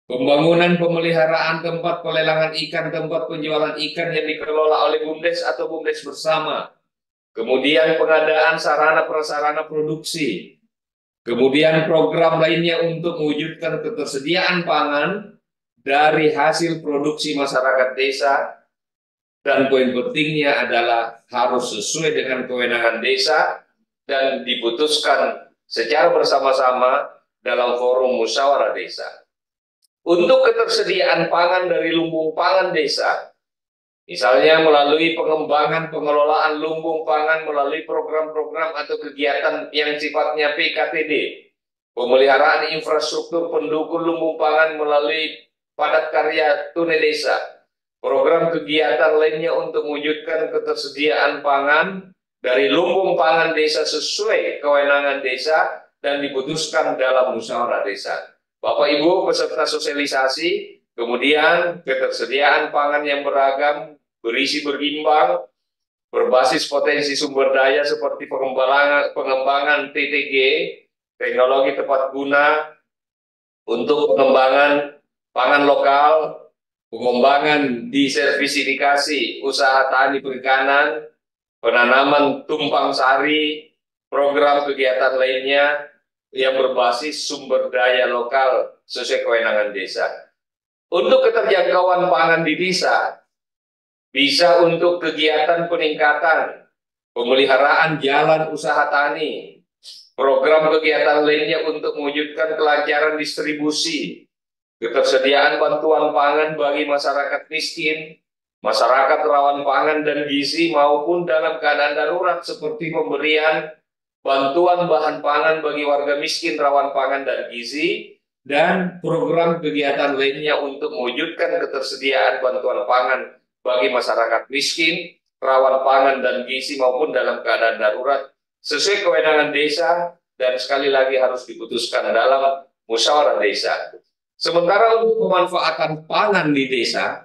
pembangunan pemeliharaan tempat pelelangan ikan, tempat penjualan ikan yang dikelola oleh BUMDes atau BUMDes bersama, kemudian pengadaan sarana prasarana produksi, kemudian program lainnya untuk mewujudkan ketersediaan pangan dari hasil produksi masyarakat desa, dan poin pentingnya adalah harus sesuai dengan kewenangan desa dan diputuskan secara bersama-sama dalam forum musyawarah desa. Untuk ketersediaan pangan dari lumbung pangan desa, misalnya melalui pengembangan pengelolaan lumbung pangan melalui program-program atau kegiatan yang sifatnya PKTD, pemeliharaan infrastruktur pendukung lumbung pangan melalui padat karya tunai desa, program kegiatan lainnya untuk mewujudkan ketersediaan pangan dari lumbung pangan desa sesuai kewenangan desa dan diputuskan dalam musyawarah desa. Bapak Ibu peserta sosialisasi, kemudian ketersediaan pangan yang beragam, berisi berimbang, berbasis potensi sumber daya seperti pengembangan TTG, teknologi tepat guna, untuk pengembangan pangan lokal, pengembangan disertifikasi usaha tani perikanan, penanaman tumpang sari, program kegiatan lainnya yang berbasis sumber daya lokal sesuai kewenangan desa. Untuk keterjangkauan pangan di desa, bisa untuk kegiatan peningkatan, pemeliharaan jalan usaha tani, program kegiatan lainnya untuk mewujudkan kelancaran distribusi, ketersediaan bantuan pangan bagi masyarakat miskin, masyarakat rawan pangan dan gizi maupun dalam keadaan darurat seperti pemberian bantuan bahan pangan bagi warga miskin, rawan pangan dan gizi, dan program kegiatan lainnya untuk mewujudkan ketersediaan bantuan pangan bagi masyarakat miskin, rawan pangan dan gizi maupun dalam keadaan darurat sesuai kewenangan desa dan sekali lagi harus diputuskan dalam musyawarah desa. Sementara untuk pemanfaatan pangan di desa,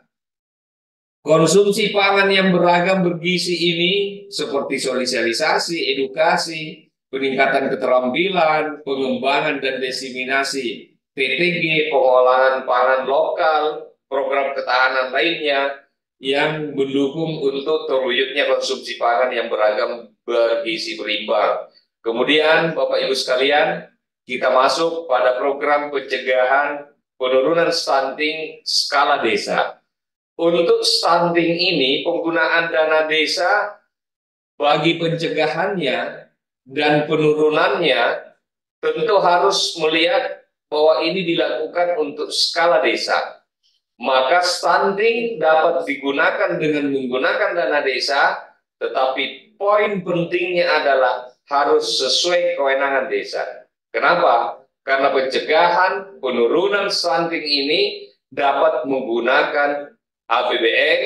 konsumsi pangan yang beragam bergizi ini seperti sosialisasi, edukasi, peningkatan keterampilan, pengembangan dan diseminasi PTG, pengolahan pangan lokal, program ketahanan lainnya yang mendukung untuk terwujudnya konsumsi pangan yang beragam, bergizi berimbang. Kemudian Bapak Ibu sekalian, kita masuk pada program pencegahan penurunan stunting skala desa. Untuk stunting ini, penggunaan dana desa bagi pencegahannya dan penurunannya tentu harus melihat bahwa ini dilakukan untuk skala desa. Maka stunting dapat digunakan dengan menggunakan dana desa, tetapi poin pentingnya adalah harus sesuai kewenangan desa. Kenapa? Karena pencegahan penurunan stunting ini dapat menggunakan APBN,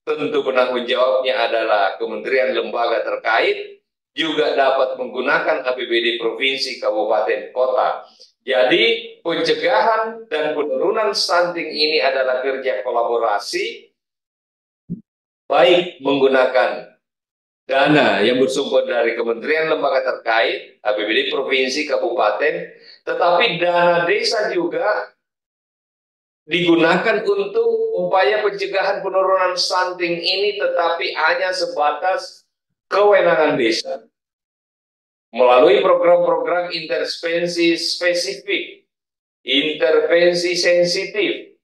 tentu penanggung jawabnya adalah kementerian lembaga terkait, juga dapat menggunakan APBD provinsi, kabupaten, kota. Jadi pencegahan dan penurunan stunting ini adalah kerja kolaborasi, baik menggunakan dana yang bersumber dari kementerian lembaga terkait, APBD provinsi, kabupaten, tetapi dana desa juga digunakan untuk upaya pencegahan penurunan stunting ini, tetapi hanya sebatas kewenangan desa. Melalui program-program intervensi spesifik, intervensi sensitif,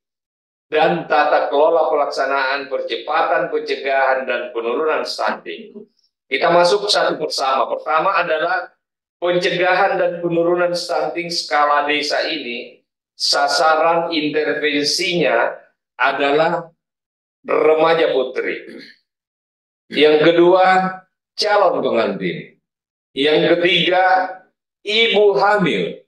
dan tata kelola pelaksanaan percepatan pencegahan dan penurunan stunting. Kita masuk satu persama. Pertama adalah pencegahan dan penurunan stunting skala desa ini, sasaran intervensinya adalah remaja putri. Yang kedua, calon pengantin. Yang ketiga, ibu hamil,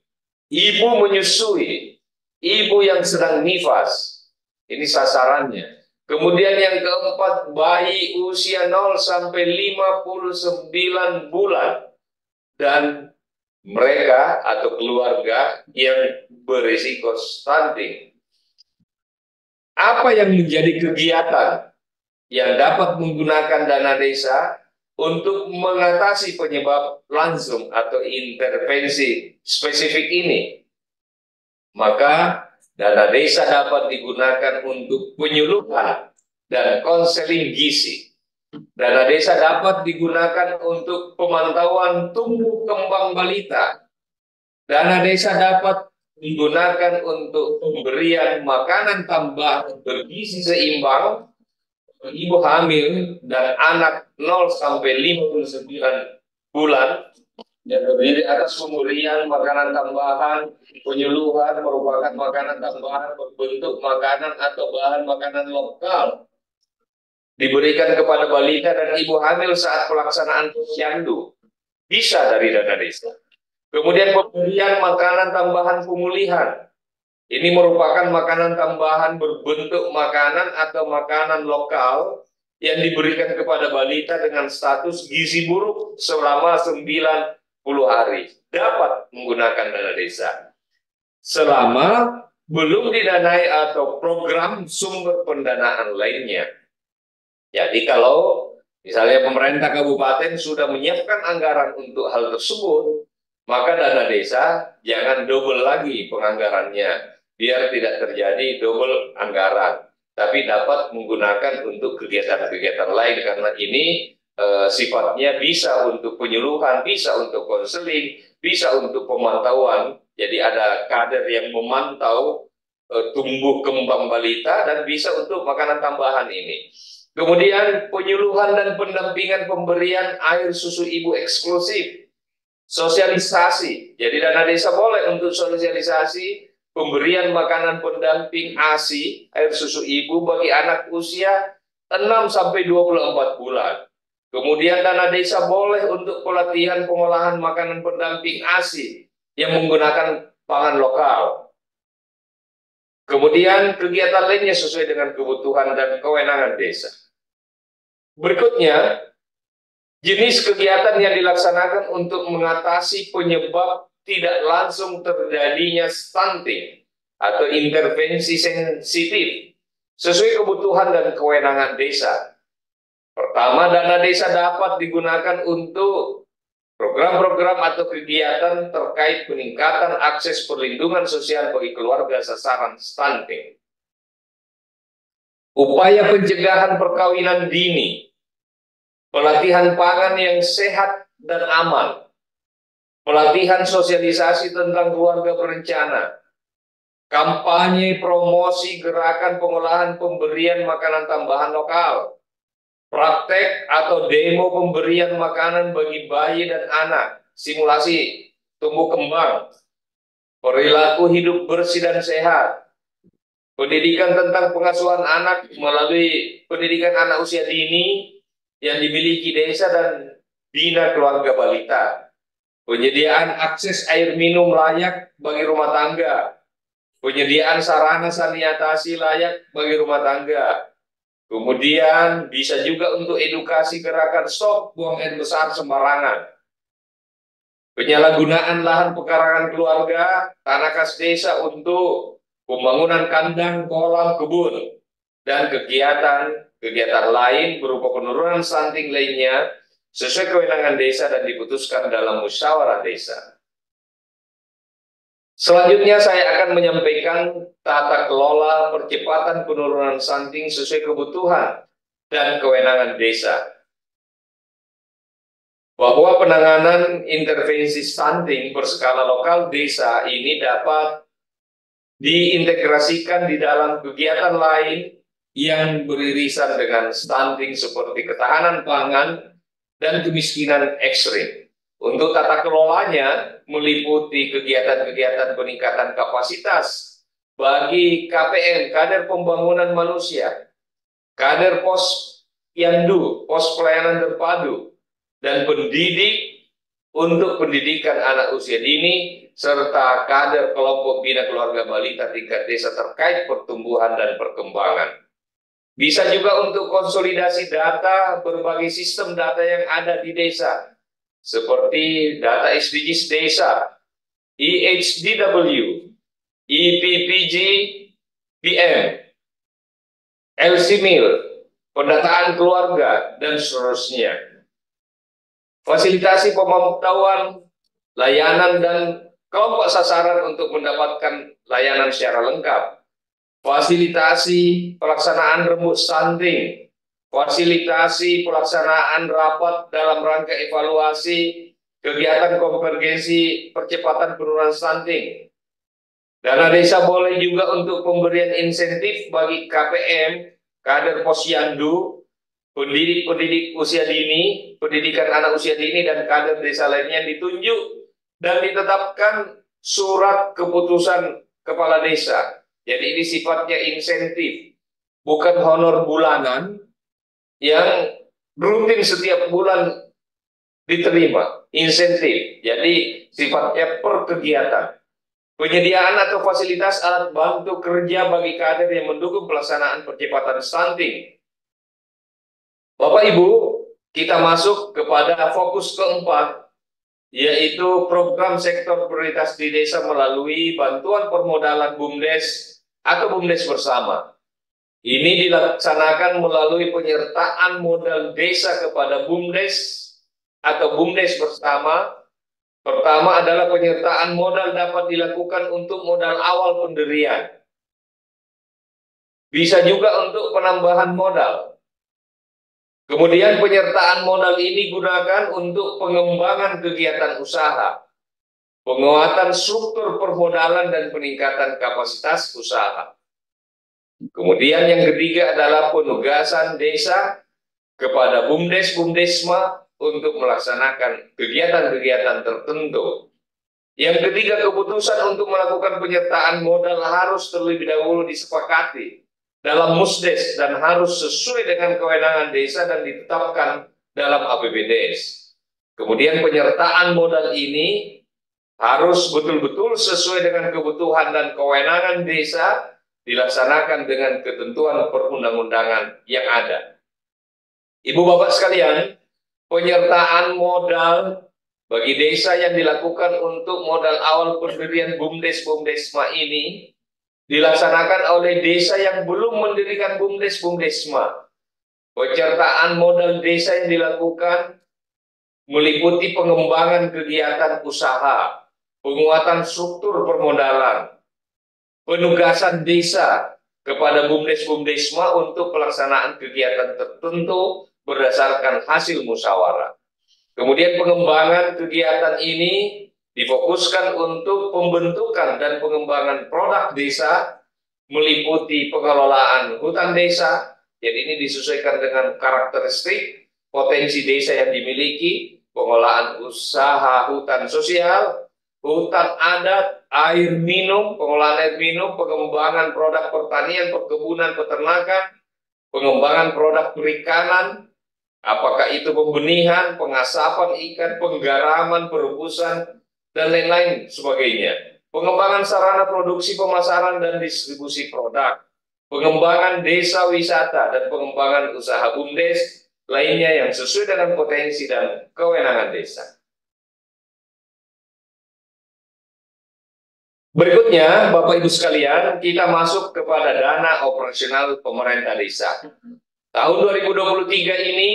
ibu menyusui, ibu yang sedang nifas. Ini sasarannya. Kemudian yang keempat, bayi usia 0 sampai 59 bulan. Dan mereka atau keluarga yang berisiko stunting. Apa yang menjadi kegiatan yang dapat menggunakan dana desa untuk mengatasi penyebab langsung atau intervensi spesifik ini? Maka dana desa dapat digunakan untuk penyuluhan dan konseling gizi. Dana desa dapat digunakan untuk pemantauan tumbuh kembang balita. Dana desa dapat digunakan untuk pemberian makanan tambahan bergizi seimbang ibu hamil dan anak 0 sampai 59 bulan, yang terdiri atas pemberian makanan tambahan. Penyuluhan merupakan makanan tambahan berbentuk makanan atau bahan makanan lokal diberikan kepada balita dan ibu hamil saat pelaksanaan posyandu, bisa dari dana desa. Kemudian pemberian makanan tambahan pemulihan. Ini merupakan makanan tambahan berbentuk makanan atau makanan lokal yang diberikan kepada balita dengan status gizi buruk selama 90 hari. Dapat menggunakan dana desa selama belum didanai atau program sumber pendanaan lainnya. Jadi kalau misalnya pemerintah kabupaten sudah menyiapkan anggaran untuk hal tersebut, maka dana desa jangan double lagi penganggarannya, biar tidak terjadi double anggaran, tapi dapat menggunakan untuk kegiatan-kegiatan lain, karena ini sifatnya bisa untuk penyuluhan, bisa untuk konseling, bisa untuk pemantauan. Jadi ada kader yang memantau tumbuh kembang balita dan bisa untuk makanan tambahan ini. Kemudian penyuluhan dan pendampingan pemberian air susu ibu eksklusif. Sosialisasi. Jadi dana desa boleh untuk sosialisasi pemberian makanan pendamping ASI, air susu ibu bagi anak usia 6 sampai 24 bulan. Kemudian dana desa boleh untuk pelatihan pengolahan makanan pendamping ASI yang menggunakan pangan lokal. Kemudian kegiatan lainnya sesuai dengan kebutuhan dan kewenangan desa. Berikutnya, jenis kegiatan yang dilaksanakan untuk mengatasi penyebab tidak langsung terjadinya stunting atau intervensi sensitif sesuai kebutuhan dan kewenangan desa. Pertama, dana desa dapat digunakan untuk program-program atau kegiatan terkait peningkatan akses perlindungan sosial bagi keluarga sasaran stunting. Upaya pencegahan perkawinan dini, pelatihan pangan yang sehat dan aman, pelatihan sosialisasi tentang keluarga berencana, kampanye promosi gerakan pengolahan pemberian makanan tambahan lokal, praktek atau demo pemberian makanan bagi bayi dan anak, simulasi tumbuh kembang, perilaku hidup bersih dan sehat, pendidikan tentang pengasuhan anak melalui pendidikan anak usia dini yang dimiliki desa dan bina keluarga balita, penyediaan akses air minum layak bagi rumah tangga, penyediaan sarana sanitasi layak bagi rumah tangga. Kemudian bisa juga untuk edukasi gerakan stop buang air besar sembarangan. Penyalahgunaan lahan pekarangan keluarga, tanah kas desa untuk pembangunan kandang, kolam, kebun, dan kegiatan lain berupa penurunan stunting lainnya sesuai kewenangan desa dan diputuskan dalam musyawarah desa. Selanjutnya saya akan menyampaikan tata kelola percepatan penurunan stunting sesuai kebutuhan dan kewenangan desa. Bahwa penanganan intervensi stunting berskala lokal desa ini dapat diintegrasikan di dalam kegiatan lain yang beririsan dengan stunting seperti ketahanan pangan dan kemiskinan ekstrim. Untuk tata kelolanya meliputi kegiatan-kegiatan peningkatan kapasitas bagi KPM, kader pembangunan manusia, kader pos yandu, pos pelayanan terpadu, dan pendidik untuk pendidikan anak usia dini, serta kader kelompok bina keluarga balita tingkat desa terkait pertumbuhan dan perkembangan. Bisa juga untuk konsolidasi data berbagai sistem data yang ada di desa, seperti data SDGs desa, EHDW, EPPG, PM, LCMIL, pendataan keluarga, dan seterusnya. Fasilitasi pemantauan, layanan, dan kelompok sasaran untuk mendapatkan layanan secara lengkap. Fasilitasi pelaksanaan rembuk stunting, fasilitasi pelaksanaan rapat dalam rangka evaluasi kegiatan konvergensi percepatan penurunan stunting. Dana desa boleh juga untuk pemberian insentif bagi KPM, kader posyandu, pendidik usia dini, pendidikan anak usia dini, dan kader desa lainnya yang ditunjuk dan ditetapkan surat keputusan kepala desa. Jadi ini sifatnya insentif, bukan honor bulanan yang rutin setiap bulan diterima. Insentif, jadi sifatnya per kegiatan. Penyediaan atau fasilitas alat bantu kerja bagi kader yang mendukung pelaksanaan percepatan stunting. Bapak Ibu, kita masuk kepada fokus keempat, yaitu program sektor prioritas di desa melalui bantuan permodalan BUMDes atau BUMDes bersama. Ini dilaksanakan melalui penyertaan modal desa kepada BUMDes atau BUMDes bersama. Pertama adalah penyertaan modal dapat dilakukan untuk modal awal pendirian. Bisa juga untuk penambahan modal. Kemudian penyertaan modal ini gunakan untuk pengembangan kegiatan usaha, penguatan struktur permodalan, dan peningkatan kapasitas usaha. Kemudian yang ketiga adalah penugasan desa kepada BUMDes, BUMDesma untuk melaksanakan kegiatan-kegiatan tertentu. Yang ketiga, keputusan untuk melakukan penyertaan modal harus terlebih dahulu disepakati dalam musdes dan harus sesuai dengan kewenangan desa dan ditetapkan dalam APBDes. Kemudian penyertaan modal ini harus betul-betul sesuai dengan kebutuhan dan kewenangan desa, dilaksanakan dengan ketentuan perundang-undangan yang ada. Ibu bapak sekalian, penyertaan modal bagi desa yang dilakukan untuk modal awal pendirian BUMDes BUMDesma ini dilaksanakan oleh desa yang belum mendirikan BUMDes BUMDesma. Penyertaan modal desa yang dilakukan meliputi pengembangan kegiatan usaha, penguatan struktur permodalan, penugasan desa kepada BUMDes-BUMDesma untuk pelaksanaan kegiatan tertentu berdasarkan hasil musyawarah. Kemudian pengembangan kegiatan ini difokuskan untuk pembentukan dan pengembangan produk desa, meliputi pengelolaan hutan desa. Jadi ini disesuaikan dengan karakteristik potensi desa yang dimiliki, pengelolaan usaha hutan sosial, hutan adat, air minum, pengelolaan air minum, pengembangan produk pertanian, perkebunan, peternakan, pengembangan produk perikanan, apakah itu pembenihan, pengasapan ikan, penggaraman, perebusan, dan lain-lain sebagainya. Pengembangan sarana produksi, pemasaran, dan distribusi produk, pengembangan desa wisata, dan pengembangan usaha BUMDes lainnya yang sesuai dengan potensi dan kewenangan desa. Berikutnya, Bapak Ibu sekalian, kita masuk kepada dana operasional pemerintah desa. Tahun 2023 ini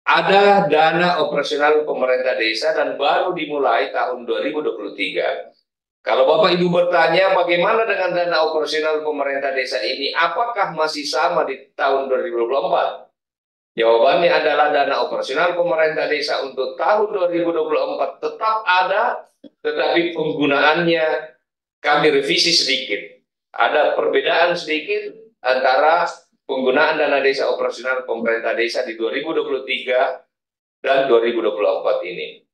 ada dana operasional pemerintah desa dan baru dimulai tahun 2023. Kalau Bapak Ibu bertanya bagaimana dengan dana operasional pemerintah desa ini, apakah masih sama di tahun 2024? Jawabannya adalah dana operasional pemerintah desa untuk tahun 2024 tetap ada, tetapi penggunaannya kami revisi sedikit. Ada perbedaan sedikit antara penggunaan dana desa operasional pemerintah desa di 2023 dan 2024 ini.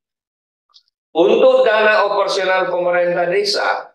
Untuk dana operasional pemerintah desa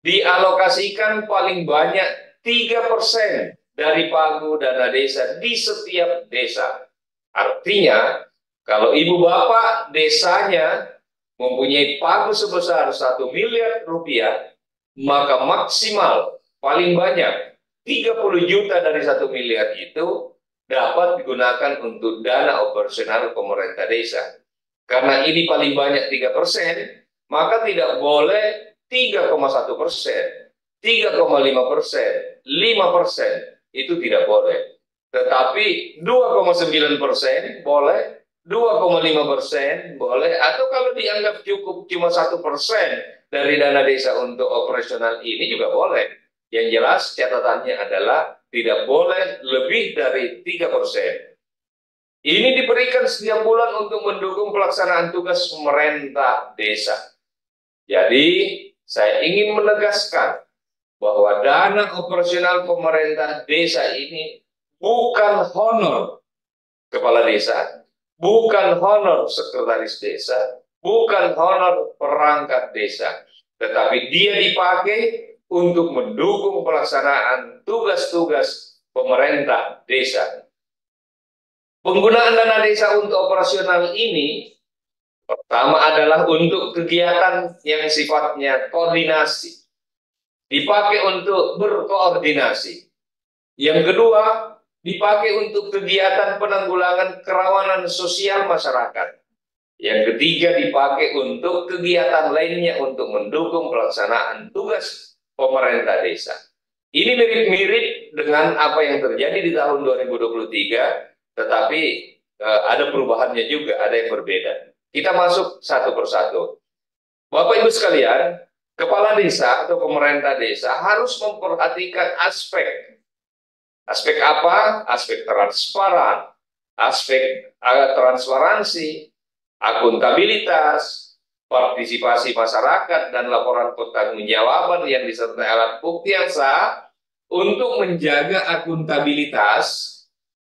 dialokasikan paling banyak 3% dari pagu dana desa di setiap desa. Artinya, kalau ibu bapak desanya mempunyai pagu sebesar 1 miliar rupiah, maka maksimal paling banyak 30 juta dari 1 miliar itu dapat digunakan untuk dana operasional pemerintah desa. Karena ini paling banyak 3%, maka tidak boleh 3,1%, 3,5%, 5%, itu tidak boleh. Tetapi 2,9% boleh, 2,5% boleh, atau kalau dianggap cukup cuma 1% dari dana desa untuk operasional ini juga boleh. Yang jelas catatannya adalah tidak boleh lebih dari 3%. Ini diberikan setiap bulan untuk mendukung pelaksanaan tugas pemerintah desa. Jadi, saya ingin menegaskan bahwa dana operasional pemerintah desa ini bukan honor kepala desa, bukan honor sekretaris desa, bukan honor perangkat desa, tetapi dia dipakai untuk mendukung pelaksanaan tugas-tugas pemerintah desa. Penggunaan dana desa untuk operasional ini pertama adalah untuk kegiatan yang sifatnya koordinasi, dipakai untuk berkoordinasi. Yang kedua, dipakai untuk kegiatan penanggulangan kerawanan sosial masyarakat. Yang ketiga, dipakai untuk kegiatan lainnya untuk mendukung pelaksanaan tugas pemerintah desa. Ini mirip-mirip dengan apa yang terjadi di tahun 2023, tetapi ada perubahannya juga, ada yang berbeda. Kita masuk satu persatu. Bapak Ibu sekalian, kepala desa atau pemerintah desa harus memperhatikan aspek apa? Aspek transparan, aspek transparansi, akuntabilitas, partisipasi masyarakat, dan laporan pertanggungjawaban yang disertai alat bukti yang sah untuk menjaga akuntabilitas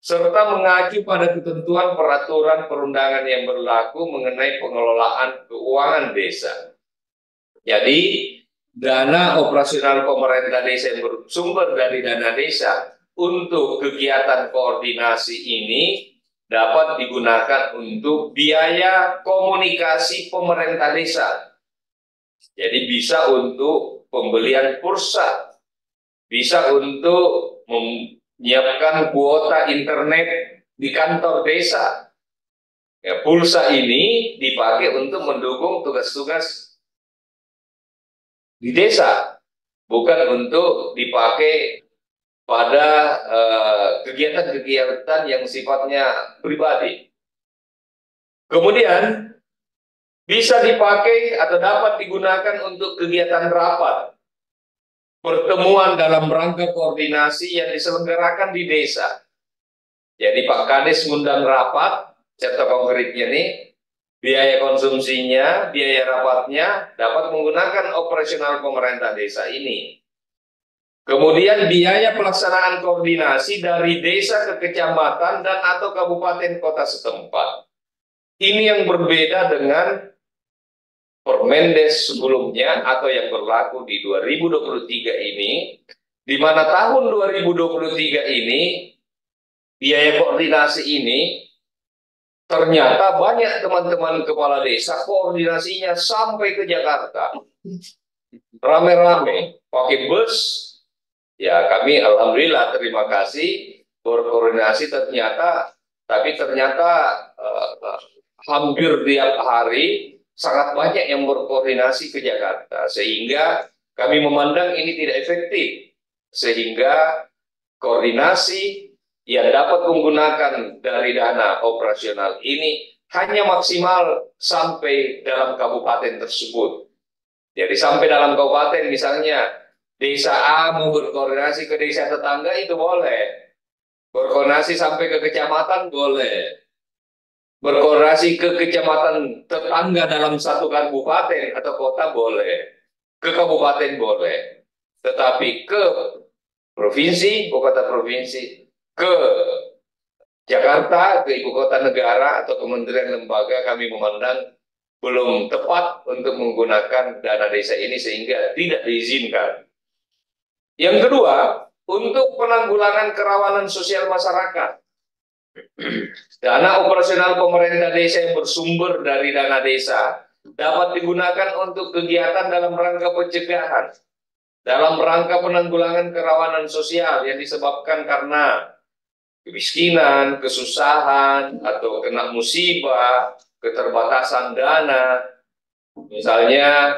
serta mengacu pada ketentuan peraturan perundangan yang berlaku mengenai pengelolaan keuangan desa. Jadi, dana operasional pemerintah desa yang bersumber dari dana desa untuk kegiatan koordinasi ini dapat digunakan untuk biaya komunikasi pemerintah desa. Jadi bisa untuk pembelian pulsa, bisa untuk menyiapkan kuota internet di kantor desa. Ya, pulsa ini dipakai untuk mendukung tugas-tugas di desa, bukan untuk dipakai pada kegiatan-kegiatan yang sifatnya pribadi. Kemudian bisa dipakai atau dapat digunakan untuk kegiatan rapat, pertemuan dalam rangka koordinasi yang diselenggarakan di desa. Jadi Pak Kades ngundang rapat, contoh konkretnya nih, biaya konsumsinya, biaya rapatnya dapat menggunakan operasional pemerintah desa ini. Kemudian biaya pelaksanaan koordinasi dari desa ke kecamatan dan atau kabupaten kota setempat. Ini yang berbeda dengan Permendes sebelumnya atau yang berlaku di 2023 ini, di mana tahun 2023 ini biaya koordinasi ini ternyata banyak teman-teman kepala desa koordinasinya sampai ke Jakarta. Rame-rame pakai bus. Ya, kami alhamdulillah terima kasih berkoordinasi tapi ternyata hampir tiap hari sangat banyak yang berkoordinasi ke Jakarta, sehingga kami memandang ini tidak efektif, sehingga koordinasi yang dapat menggunakan dari dana operasional ini hanya maksimal sampai dalam kabupaten tersebut. Jadi sampai dalam kabupaten, misalnya desa A mau berkoordinasi ke desa tetangga itu boleh, berkoordinasi sampai ke kecamatan boleh, berkoordinasi ke kecamatan tetangga dalam satu kabupaten atau kota boleh, ke kabupaten boleh, tetapi ke provinsi, ibu kota provinsi, ke Jakarta, ke ibu kota negara atau kementerian lembaga kami memandang belum tepat untuk menggunakan dana desa ini sehingga tidak diizinkan. Yang kedua, untuk penanggulangan kerawanan sosial masyarakat. Dana operasional pemerintah desa yang bersumber dari dana desa dapat digunakan untuk kegiatan dalam rangka pencegahan, dalam rangka penanggulangan kerawanan sosial yang disebabkan karena kemiskinan, kesusahan, atau kena musibah, keterbatasan dana. Misalnya,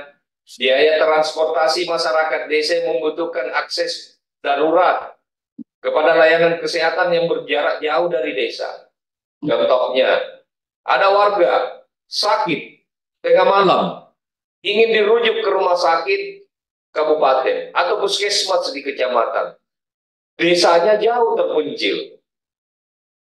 biaya transportasi masyarakat desa yang membutuhkan akses darurat kepada layanan kesehatan yang berjarak jauh dari desa. Contohnya, ada warga sakit tengah malam, ingin dirujuk ke rumah sakit kabupaten atau puskesmas di kecamatan. Desanya jauh terpencil,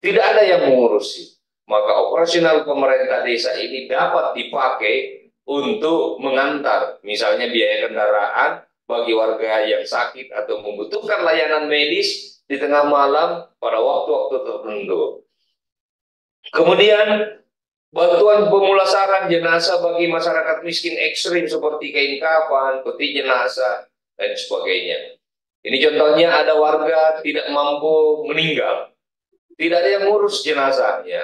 tidak ada yang mengurusi. Maka operasional pemerintah desa ini dapat dipakai untuk mengantar, misalnya biaya kendaraan bagi warga yang sakit atau membutuhkan layanan medis di tengah malam pada waktu-waktu tertentu. Kemudian bantuan pemulasaran jenazah bagi masyarakat miskin ekstrim seperti kain kafan, peti jenazah, dan sebagainya. Ini contohnya ada warga tidak mampu meninggal, tidak ada yang ngurus jenazahnya.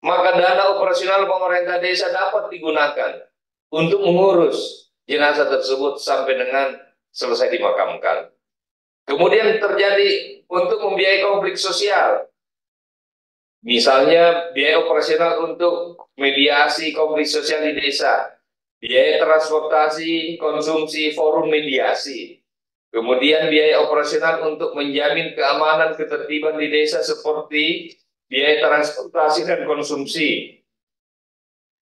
Maka dana operasional pemerintah desa dapat digunakan untuk mengurus jenazah tersebut sampai dengan selesai dimakamkan. Kemudian terjadi untuk membiayai konflik sosial. Misalnya biaya operasional untuk mediasi konflik sosial di desa, biaya transportasi, konsumsi, forum mediasi. Kemudian biaya operasional untuk menjamin keamanan ketertiban di desa seperti biaya transportasi dan konsumsi.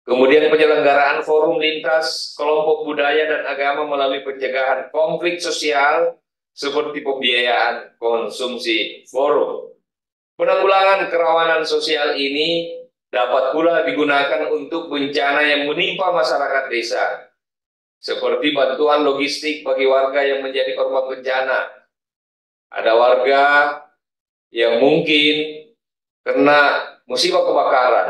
Kemudian penyelenggaraan forum lintas kelompok budaya dan agama melalui pencegahan konflik sosial seperti pembiayaan konsumsi forum. Penanggulangan kerawanan sosial ini dapat pula digunakan untuk bencana yang menimpa masyarakat desa, seperti bantuan logistik bagi warga yang menjadi korban bencana. Ada warga yang mungkin kena musibah kebakaran.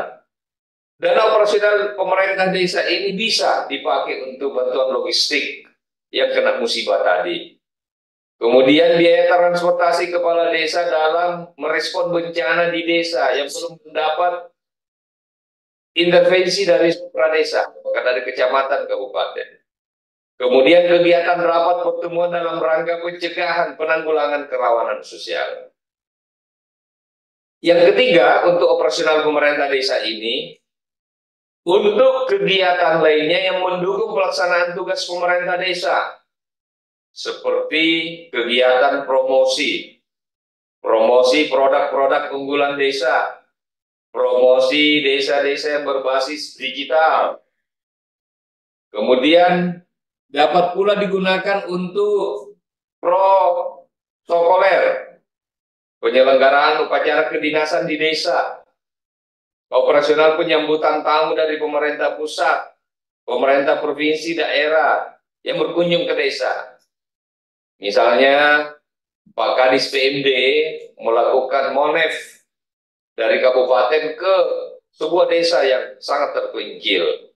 Dana operasional pemerintah desa ini bisa dipakai untuk bantuan logistik yang kena musibah tadi. Kemudian biaya transportasi kepala desa dalam merespon bencana di desa yang belum mendapat intervensi dari supradesa, bukan dari kecamatan kabupaten. Kemudian kegiatan rapat pertemuan dalam rangka pencegahan penanggulangan kerawanan sosial. Yang ketiga, untuk operasional pemerintah desa ini, untuk kegiatan lainnya yang mendukung pelaksanaan tugas pemerintah desa, seperti kegiatan promosi produk-produk unggulan desa, promosi desa-desa yang berbasis digital. Kemudian dapat pula digunakan untuk protokoler, penyelenggaraan upacara kedinasan di desa, operasional penyambutan tamu dari pemerintah pusat, pemerintah provinsi, daerah yang berkunjung ke desa. Misalnya, Pak Kadis PMD melakukan monef dari kabupaten ke sebuah desa yang sangat terpencil.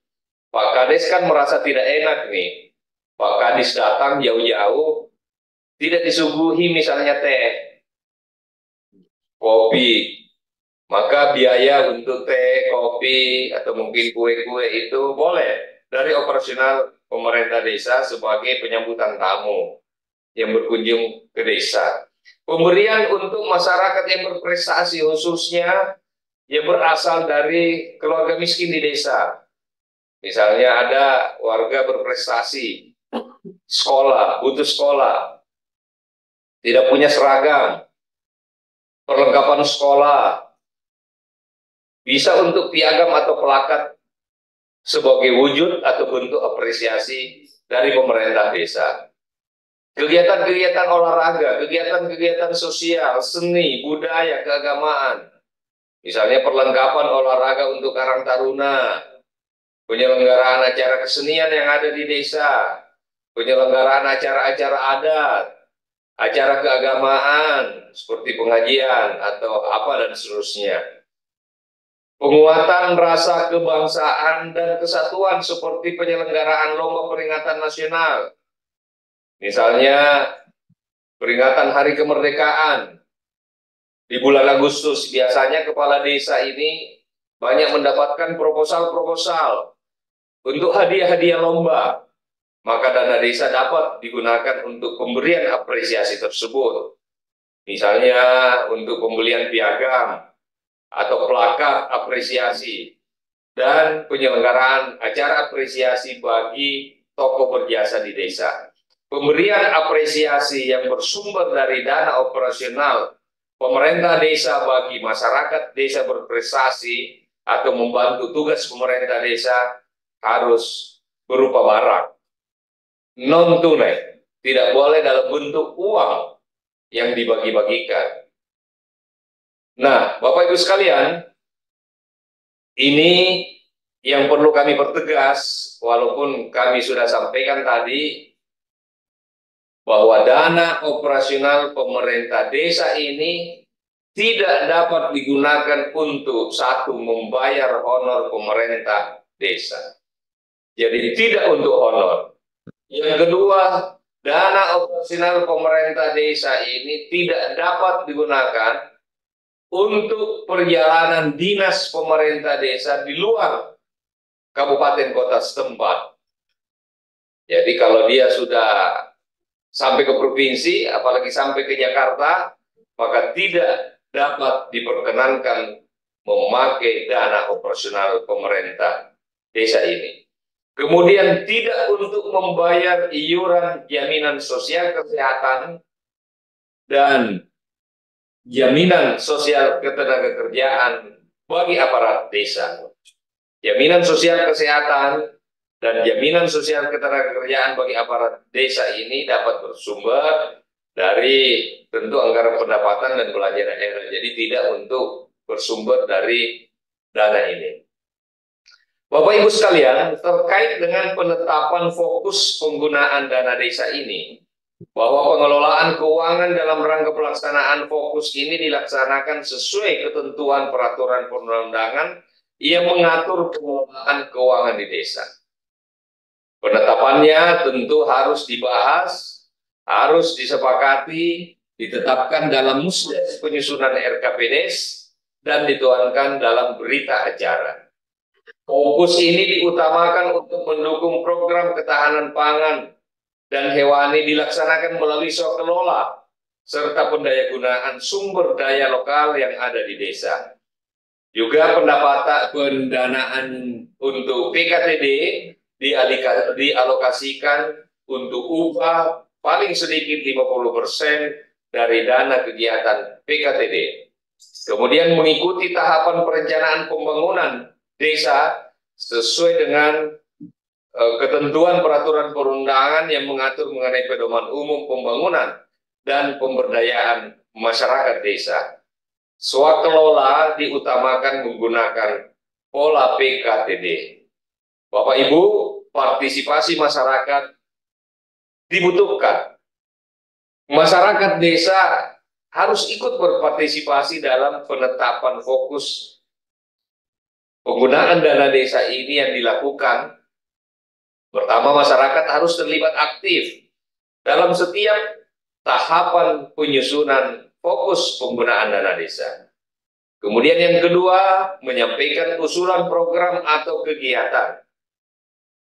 Pak Kades kan merasa tidak enak nih. Pak Kadis datang jauh-jauh, tidak disuguhi misalnya teh, kopi. Maka biaya untuk teh, kopi, atau mungkin kue-kue itu boleh dari operasional pemerintah desa sebagai penyambutan tamu yang berkunjung ke desa. Pemberian untuk masyarakat yang berprestasi, khususnya yang berasal dari keluarga miskin di desa. Misalnya ada warga berprestasi, sekolah, butuh sekolah, tidak punya seragam, perlengkapan sekolah, bisa untuk piagam atau plakat sebagai wujud atau bentuk apresiasi dari pemerintah desa. Kegiatan-kegiatan olahraga, kegiatan-kegiatan sosial, seni, budaya, keagamaan. Misalnya perlengkapan olahraga untuk Karang Taruna, penyelenggaraan acara kesenian yang ada di desa, penyelenggaraan acara-acara adat, acara keagamaan seperti pengajian atau apa dan seterusnya. Penguatan rasa kebangsaan dan kesatuan seperti penyelenggaraan lomba peringatan nasional. Misalnya peringatan Hari Kemerdekaan di bulan Agustus, biasanya kepala desa ini banyak mendapatkan proposal-proposal untuk hadiah-hadiah lomba. Maka dana desa dapat digunakan untuk pemberian apresiasi tersebut. Misalnya untuk pembelian piagam atau plakat apresiasi dan penyelenggaraan acara apresiasi bagi tokoh berjasa di desa. Pemberian apresiasi yang bersumber dari dana operasional pemerintah desa bagi masyarakat desa berprestasi atau membantu tugas pemerintah desa harus berupa barang non tunai, tidak boleh dalam bentuk uang yang dibagi-bagikan. Nah, Bapak Ibu sekalian, ini yang perlu kami pertegas, walaupun kami sudah sampaikan tadi bahwa dana operasional pemerintah desa ini tidak dapat digunakan untuk satu, membayar honor pemerintah desa. Jadi tidak untuk honor. Yang kedua, dana operasional pemerintah desa ini tidak dapat digunakan untuk perjalanan dinas pemerintah desa di luar kabupaten kota setempat. Jadi kalau dia sudah sampai ke provinsi, apalagi sampai ke Jakarta, maka tidak dapat diperkenankan memakai dana operasional pemerintah desa ini. Kemudian tidak untuk membayar iuran jaminan sosial kesehatan dan jaminan sosial ketenagakerjaan bagi aparat desa. Jaminan sosial kesehatan dan jaminan sosial ketenagakerjaan bagi aparat desa ini dapat bersumber dari tentu anggaran pendapatan dan belanja daerah. Jadi tidak untuk bersumber dari dana ini. Bapak Ibu sekalian, terkait dengan penetapan fokus penggunaan dana desa ini, bahwa pengelolaan keuangan dalam rangka pelaksanaan fokus ini dilaksanakan sesuai ketentuan peraturan perundang-undangan yang mengatur pengelolaan keuangan di desa. Penetapannya tentu harus dibahas, harus disepakati, ditetapkan dalam musdes penyusunan RKPDes, dan dituangkan dalam berita acara. Fokus ini diutamakan untuk mendukung program ketahanan pangan dan hewani dilaksanakan melalui swakelola serta pendayagunaan sumber daya lokal yang ada di desa. Juga pendanaan untuk PKTD dialokasikan untuk upah paling sedikit 50% dari dana kegiatan PKTD. Kemudian mengikuti tahapan perencanaan pembangunan desa sesuai dengan ketentuan peraturan perundangan yang mengatur mengenai pedoman umum pembangunan dan pemberdayaan masyarakat desa. Swakelola diutamakan menggunakan pola PKTD. Bapak Ibu, partisipasi masyarakat dibutuhkan. Masyarakat desa harus ikut berpartisipasi dalam penetapan fokus penggunaan dana desa ini yang dilakukan. Pertama, masyarakat harus terlibat aktif dalam setiap tahapan penyusunan fokus penggunaan dana desa. Kemudian yang kedua, menyampaikan usulan program atau kegiatan.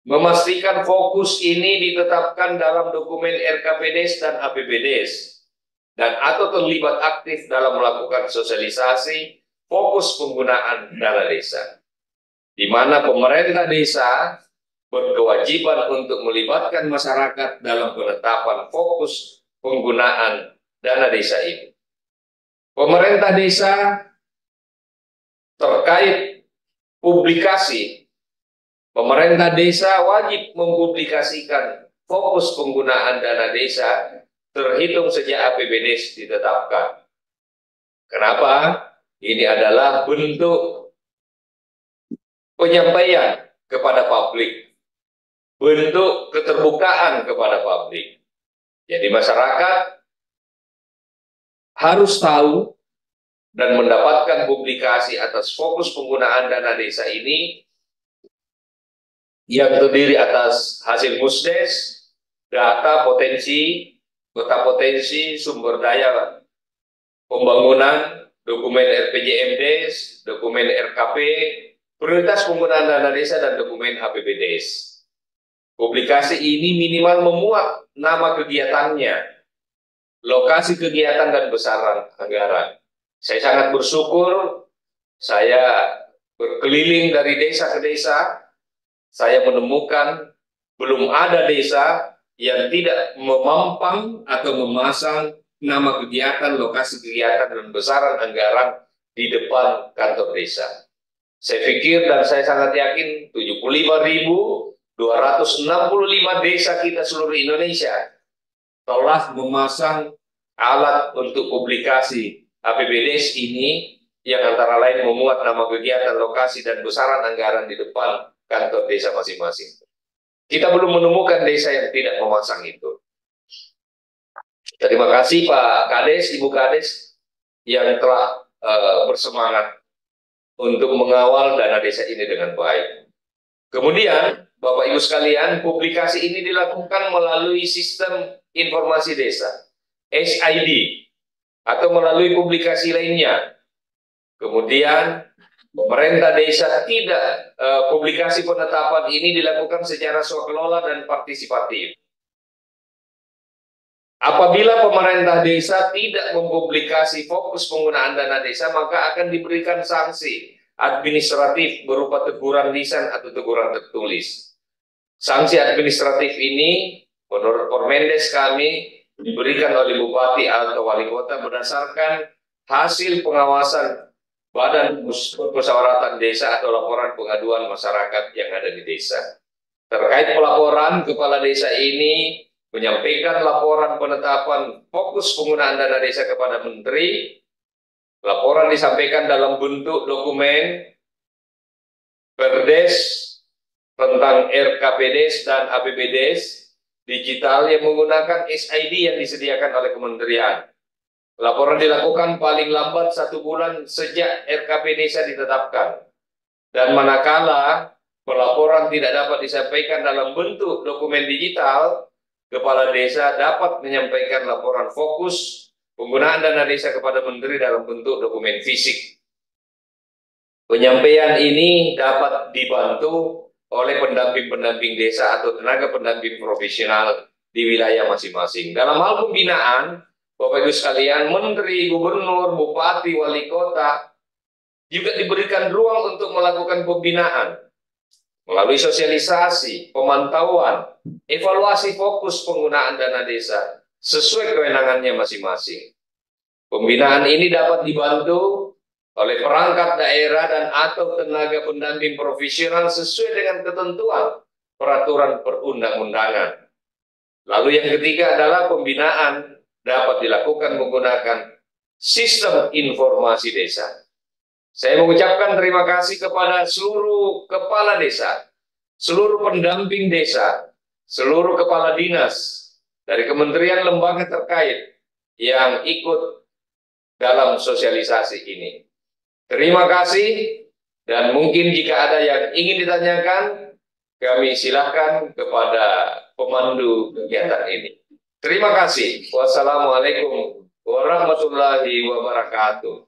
Memastikan fokus ini ditetapkan dalam dokumen RKPDes dan APBDes, dan atau terlibat aktif dalam melakukan sosialisasi fokus penggunaan dana desa, di mana pemerintah desa berkewajiban untuk melibatkan masyarakat dalam penetapan fokus penggunaan dana desa ini. Pemerintah desa terkait publikasi, pemerintah desa wajib mempublikasikan fokus penggunaan dana desa terhitung sejak APBDes ditetapkan. Kenapa? Ini adalah bentuk penyampaian kepada publik, bentuk keterbukaan kepada publik. Jadi masyarakat harus tahu dan mendapatkan publikasi atas fokus penggunaan dana desa ini yang terdiri atas hasil musdes, data potensi, peta potensi, sumber daya pembangunan, dokumen RPJMDes, dokumen RKP, prioritas penggunaan dana desa, dan dokumen APBDes. Publikasi ini minimal memuat nama kegiatannya, lokasi kegiatan, dan besaran anggaran. Saya sangat bersyukur, saya berkeliling dari desa ke desa, saya menemukan belum ada desa yang tidak memampang atau memasang nama kegiatan, lokasi kegiatan, dan besaran anggaran di depan kantor desa. Saya pikir dan saya sangat yakin 75.265 desa kita seluruh Indonesia telah memasang alat untuk publikasi APBDes ini yang antara lain memuat nama kegiatan, lokasi, dan besaran anggaran di depan kantor desa masing-masing. Kita belum menemukan desa yang tidak memasang itu. Terima kasih Pak Kades, Ibu Kades yang telah bersemangat untuk mengawal dana desa ini dengan baik. Kemudian, Bapak Ibu sekalian, publikasi ini dilakukan melalui sistem informasi desa, SID, atau melalui publikasi lainnya. Kemudian, pemerintah desa tidak, publikasi penetapan ini dilakukan secara swakelola dan partisipatif. Apabila pemerintah desa tidak mempublikasi fokus penggunaan dana desa, maka akan diberikan sanksi administratif berupa teguran lisan atau teguran tertulis. Sanksi administratif ini, menurut Permendes kami, diberikan oleh Bupati atau Wali Kota berdasarkan hasil pengawasan Badan Musyawaratan Desa atau laporan pengaduan masyarakat yang ada di desa. Terkait pelaporan, Kepala Desa ini menyampaikan laporan penetapan fokus penggunaan dana desa kepada Menteri. Laporan disampaikan dalam bentuk dokumen Perdes tentang RKPDes dan APBDes digital yang menggunakan SID yang disediakan oleh Kementerian. Laporan dilakukan paling lambat 1 bulan sejak RKP desa ditetapkan. Dan manakala pelaporan tidak dapat disampaikan dalam bentuk dokumen digital, Kepala Desa dapat menyampaikan laporan fokus penggunaan dana desa kepada Menteri dalam bentuk dokumen fisik. Penyampaian ini dapat dibantu oleh pendamping-pendamping desa atau tenaga pendamping profesional di wilayah masing-masing. Dalam hal pembinaan, Bapak Ibu sekalian, Menteri, Gubernur, Bupati, Wali Kota juga diberikan ruang untuk melakukan pembinaan melalui sosialisasi, pemantauan, evaluasi fokus penggunaan dana desa sesuai kewenangannya masing-masing. Pembinaan ini dapat dibantu oleh perangkat daerah dan atau tenaga pendamping profesional sesuai dengan ketentuan peraturan perundang-undangan. Lalu yang ketiga adalah pembinaan dapat dilakukan menggunakan sistem informasi desa. Saya mengucapkan terima kasih kepada seluruh kepala desa, seluruh pendamping desa, seluruh kepala dinas dari kementerian lembaga terkait yang ikut dalam sosialisasi ini. Terima kasih, dan mungkin jika ada yang ingin ditanyakan, kami silakan kepada pemandu kegiatan ini. Terima kasih. Wassalamualaikum warahmatullahi wabarakatuh.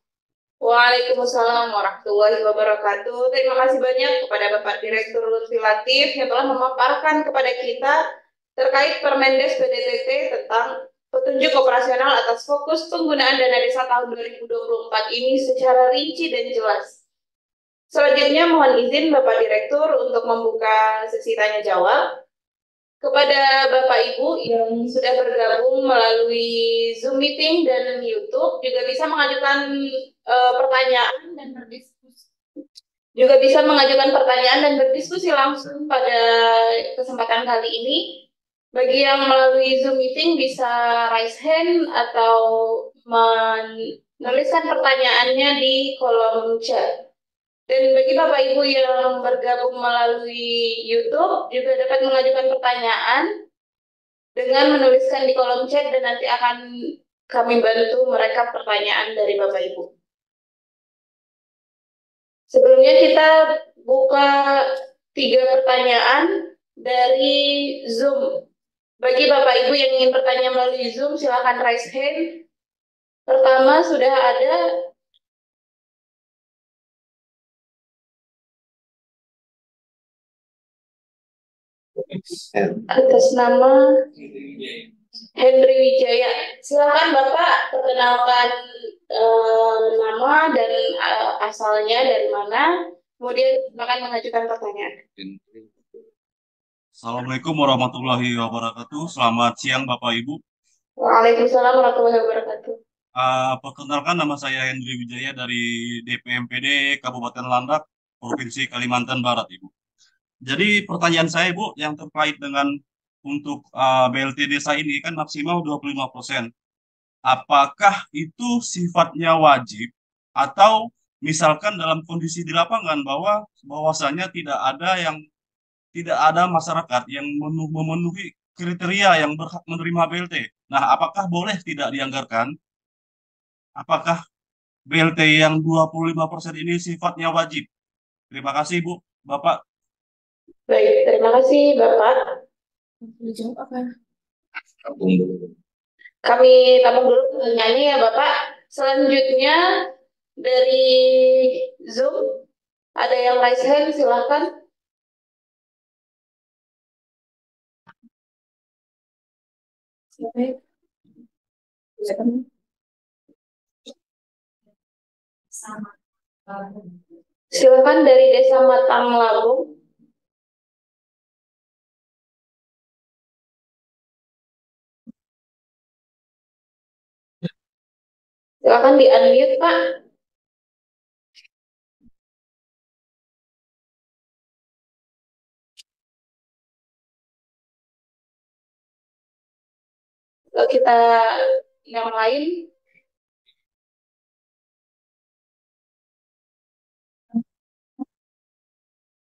Waalaikumsalam warahmatullahi wabarakatuh. Terima kasih banyak kepada Bapak Direktur Lutfi Latif yang telah memaparkan kepada kita terkait Permendes PDTT tentang petunjuk operasional atas fokus penggunaan dana desa tahun 2024 ini secara rinci dan jelas. Selanjutnya mohon izin Bapak Direktur untuk membuka sesi tanya jawab. Kepada Bapak Ibu yang sudah bergabung melalui Zoom meeting dan YouTube juga bisa mengajukan pertanyaan dan berdiskusi. Juga bisa mengajukan pertanyaan dan berdiskusi langsung pada kesempatan kali ini. Bagi yang melalui Zoom meeting bisa raise hand atau menuliskan pertanyaannya di kolom chat. Dan bagi Bapak Ibu yang bergabung melalui YouTube juga dapat mengajukan pertanyaan dengan menuliskan di kolom chat dan nanti akan kami bantu merekap pertanyaan dari Bapak Ibu. Sebelumnya kita buka 3 pertanyaan dari Zoom. Bagi Bapak Ibu yang ingin bertanya melalui Zoom, silakan raise hand. Pertama sudah ada atas nama Henry Wijaya. Silakan Bapak perkenalkan nama dan asalnya dari mana, kemudian silakan mengajukan pertanyaan. Assalamualaikum warahmatullahi wabarakatuh. Selamat siang Bapak Ibu. Waalaikumsalam warahmatullahi wabarakatuh. Perkenalkan, nama saya Hendri Wijaya dari DPMPD Kabupaten Landak, Provinsi Kalimantan Barat, Ibu. Jadi pertanyaan saya, Ibu, yang terkait dengan untuk BLT desa ini kan maksimal 25%. Apakah itu sifatnya wajib atau misalkan dalam kondisi di lapangan bahwasanya tidak ada masyarakat yang memenuhi kriteria yang berhak menerima BLT. Nah, apakah boleh tidak dianggarkan? Apakah BLT yang 25% ini sifatnya wajib? Terima kasih, Bu. Bapak. Baik, terima kasih Bapak. Kami tampung dulu pertanyaannya ya Bapak. Selanjutnya dari Zoom ada yang raise hand, silahkan. Silakan dari Desa Matang Labung. Silakan di-unmute, Pak. Lalu kita yang lain.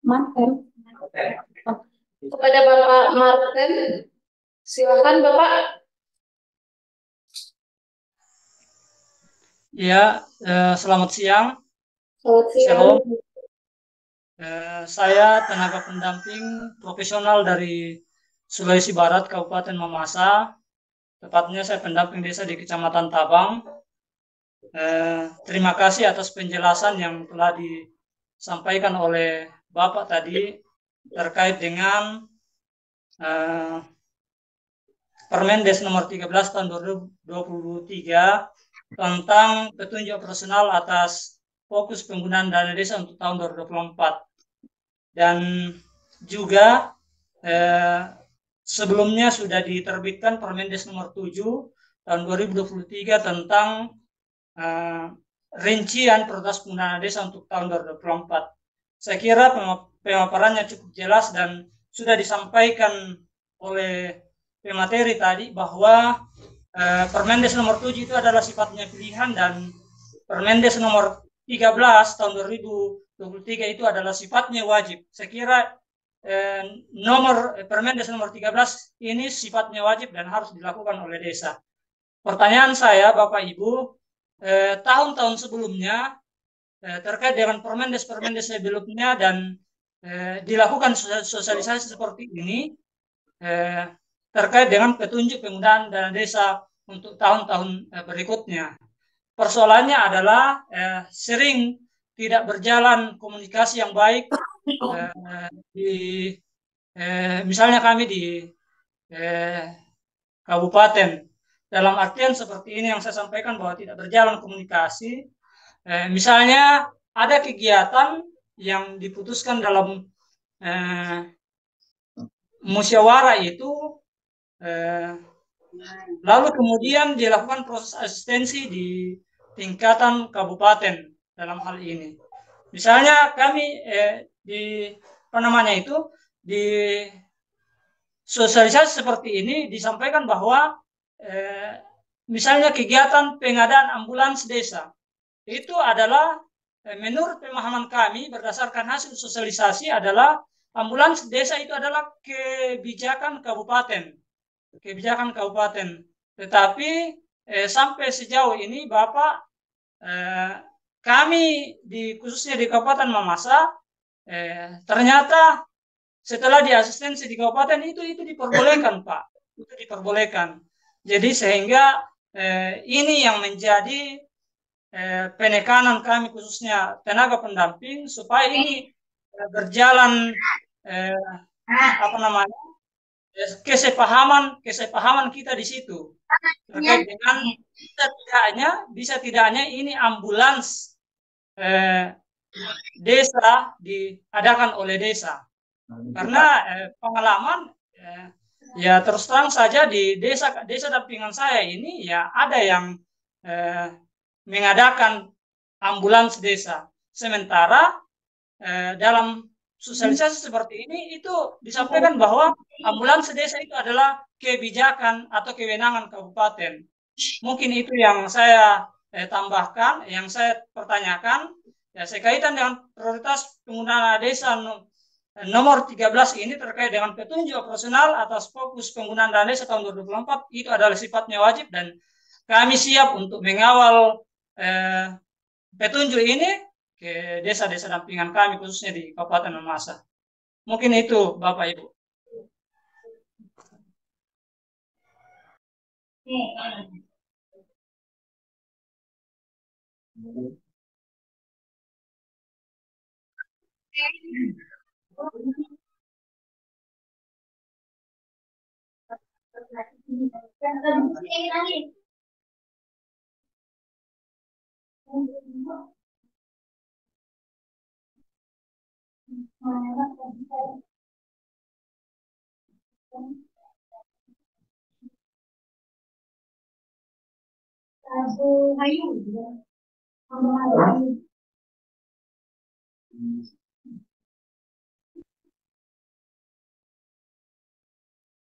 Martin. Kepada Bapak Martin, silakan Bapak. Ya, selamat siang. Selamat siang. Shalom. Saya tenaga pendamping profesional dari Sulawesi Barat, Kabupaten Mamasa. Tepatnya saya pendamping desa di Kecamatan Tabang. Terima kasih atas penjelasan yang telah disampaikan oleh Bapak tadi terkait dengan Permendes nomor 13 tahun 2023 tentang petunjuk operasional atas fokus penggunaan dana desa untuk tahun 2024. Dan juga sebelumnya sudah diterbitkan Permendes nomor 7 tahun 2023 tentang rincian prioritas penggunaan desa untuk tahun 2024. Saya kira pemaparannya cukup jelas dan sudah disampaikan oleh pemateri tadi bahwa Permendes nomor 7 itu adalah sifatnya pilihan dan Permendes nomor 13 tahun 2023 itu adalah sifatnya wajib. Saya kira Permendes nomor 13 ini sifatnya wajib dan harus dilakukan oleh desa. Pertanyaan saya, Bapak Ibu, tahun-tahun sebelumnya terkait dengan Permendes sebelumnya dan dilakukan sosialisasi seperti ini terkait dengan petunjuk penggunaan dana desa untuk tahun-tahun berikutnya. Persoalannya adalah sering tidak berjalan komunikasi yang baik misalnya kami di kabupaten. Dalam artian seperti ini yang saya sampaikan bahwa tidak berjalan komunikasi. Misalnya ada kegiatan yang diputuskan dalam musyawarah itu, lalu kemudian dilakukan proses asistensi di tingkatan kabupaten dalam hal ini. Misalnya kami di sosialisasi seperti ini disampaikan bahwa misalnya kegiatan pengadaan ambulans desa itu adalah menurut pemahaman kami berdasarkan hasil sosialisasi adalah ambulans desa itu adalah kebijakan kabupaten. Tetapi sampai sejauh ini Bapak kami khususnya di Kabupaten Mamasa ternyata setelah diasistensi di kabupaten itu diperbolehkan Pak, itu diperbolehkan. Jadi sehingga ini yang menjadi penekanan kami khususnya tenaga pendamping supaya ini berjalan kesepahaman kita di situ terkait dengan bisa tidaknya ini ambulans desa diadakan oleh desa. Karena pengalaman ya terus terang saja di desa dampingan saya ini ya ada yang mengadakan ambulans desa. Sementara dalam sosialisasi seperti ini itu disampaikan bahwa ambulans desa itu adalah kebijakan atau kewenangan kabupaten. Mungkin itu yang saya tambahkan, yang saya pertanyakan ya sekaitan dengan prioritas penggunaan desa nomor 13 ini terkait dengan petunjuk operasional atas fokus penggunaan dana desa tahun 2024 itu adalah sifatnya wajib dan kami siap untuk mengawal petunjuk ini ke desa-desa dampingan kami khususnya di Kabupaten Mamasa. Mungkin itu Bapak Ibu.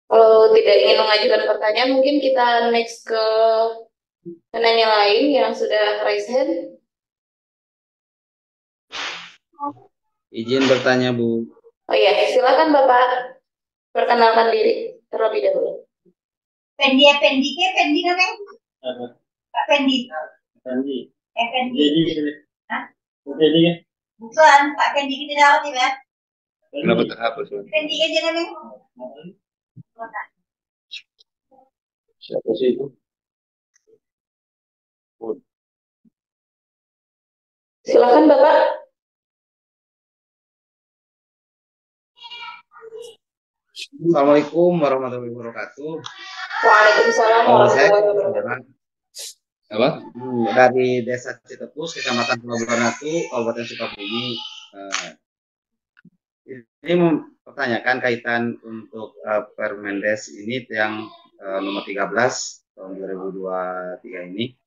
Kalau tidak ingin mengajukan pertanyaan, mungkin kita next ke penanya lain yang sudah raise hand. Izin bertanya, Bu. Oh iya, silakan Bapak perkenalkan diri terlebih dahulu. Pendi namanya? Pak Pendi. Pendi. Hah? Pendi. Bukan, Pak Pendi kita dapat ya. Kenapa terhapus? Pendi aja namanya. Siapa sih itu? Silakan Bapak. Assalamualaikum warahmatullahi wabarakatuh. Waalaikumsalam warahmatullahi wabarakatuh. Apa? Dari Desa Citepus, Kecamatan Pelabuhan Ratu, Kabupaten Sukabumi. Ini mempertanyakan kaitan untuk Permendes ini yang nomor 13 tahun 2023 ini.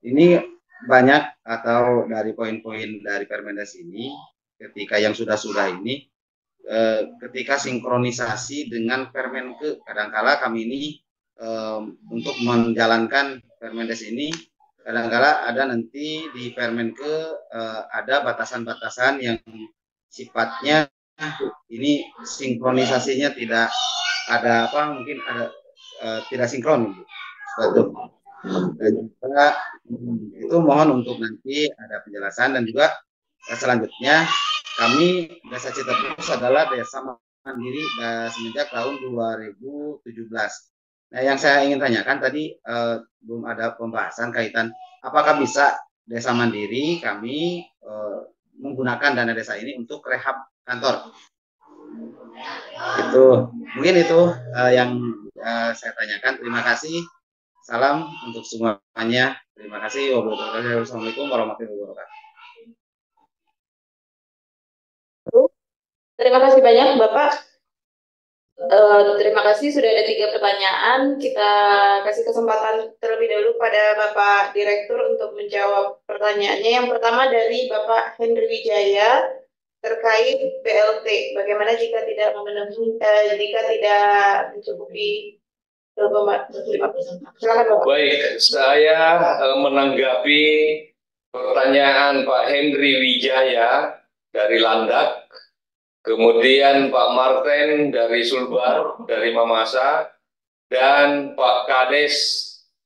ini banyak atau dari poin-poin dari Permendes ini ketika yang sudah ini ketika sinkronisasi dengan Permenkeu, kadangkala kami ini untuk menjalankan Permendes ini kadangkala ada nanti di Permenkeu ada batasan-batasan yang sifatnya ini sinkronisasinya tidak ada mungkin ada tidak sinkron gitu. Dan juga itu mohon untuk nanti ada penjelasan. Dan juga selanjutnya kami Desa Citepus adalah desa mandiri semenjak tahun 2017. Nah, yang saya ingin tanyakan tadi belum ada pembahasan kaitan apakah bisa desa mandiri kami menggunakan dana desa ini untuk rehab kantor. Itu mungkin itu yang saya tanyakan. Terima kasih. Salam untuk semuanya. Terima kasih. Wassalamualaikum warahmatullahi wabarakatuh. Terima kasih banyak Bapak. Terima kasih sudah ada 3 pertanyaan. Kita kasih kesempatan terlebih dahulu pada Bapak Direktur untuk menjawab pertanyaannya. Yang pertama dari Bapak Henry Wijaya terkait BLT. Bagaimana jika tidak memenuhi, jika tidak mencukupi 25%? Silakan Bapak. Baik, saya menanggapi pertanyaan Pak Henry Wijaya dari Landak, kemudian Pak Martin dari Sulbar, dari Mamasa, dan Pak Kades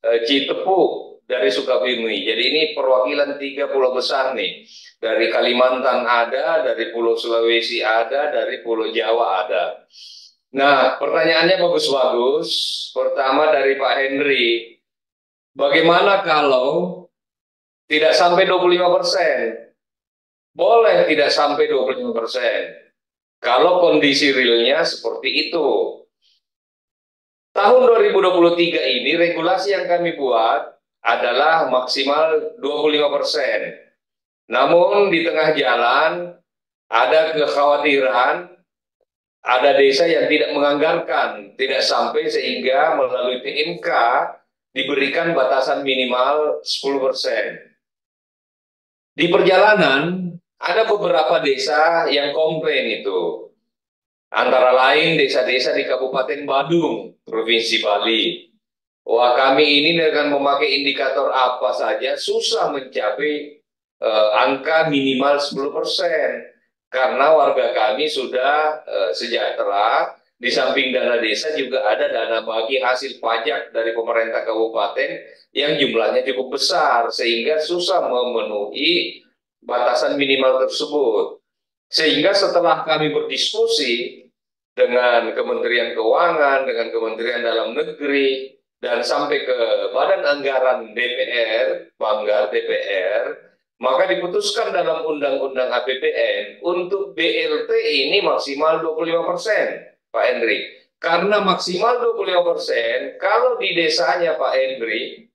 Citepu dari Sukabumi. Jadi ini perwakilan 3 pulau besar nih. Dari Kalimantan ada, dari Pulau Sulawesi ada, dari Pulau Jawa ada. Nah, pertanyaannya bagus-bagus. Pertama dari Pak Henry, bagaimana kalau tidak sampai 25%? Boleh tidak sampai 25%. Kalau kondisi realnya seperti itu. Tahun 2023 ini regulasi yang kami buat adalah maksimal 25%. Namun di tengah jalan ada kekhawatiran, ada desa yang tidak menganggarkan, tidak sampai sehingga melalui PMK diberikan batasan minimal 10%. Di perjalanan ada beberapa desa yang komplain itu. Antara lain desa-desa di Kabupaten Badung, Provinsi Bali. Wah, kami ini dengan memakai indikator apa saja susah mencapai angka minimal 10%. Karena warga kami sudah sejahtera, di samping dana desa juga ada dana bagi hasil pajak dari pemerintah kabupaten yang jumlahnya cukup besar, sehingga susah memenuhi batasan minimal tersebut. Sehingga setelah kami berdiskusi dengan Kementerian Keuangan, dengan Kementerian Dalam Negeri, dan sampai ke Badan Anggaran DPR, Banggar DPR, maka diputuskan dalam Undang-Undang APBN untuk BLT ini maksimal 25%, Pak Henry. Karena maksimal 25%, kalau di desanya Pak Henry,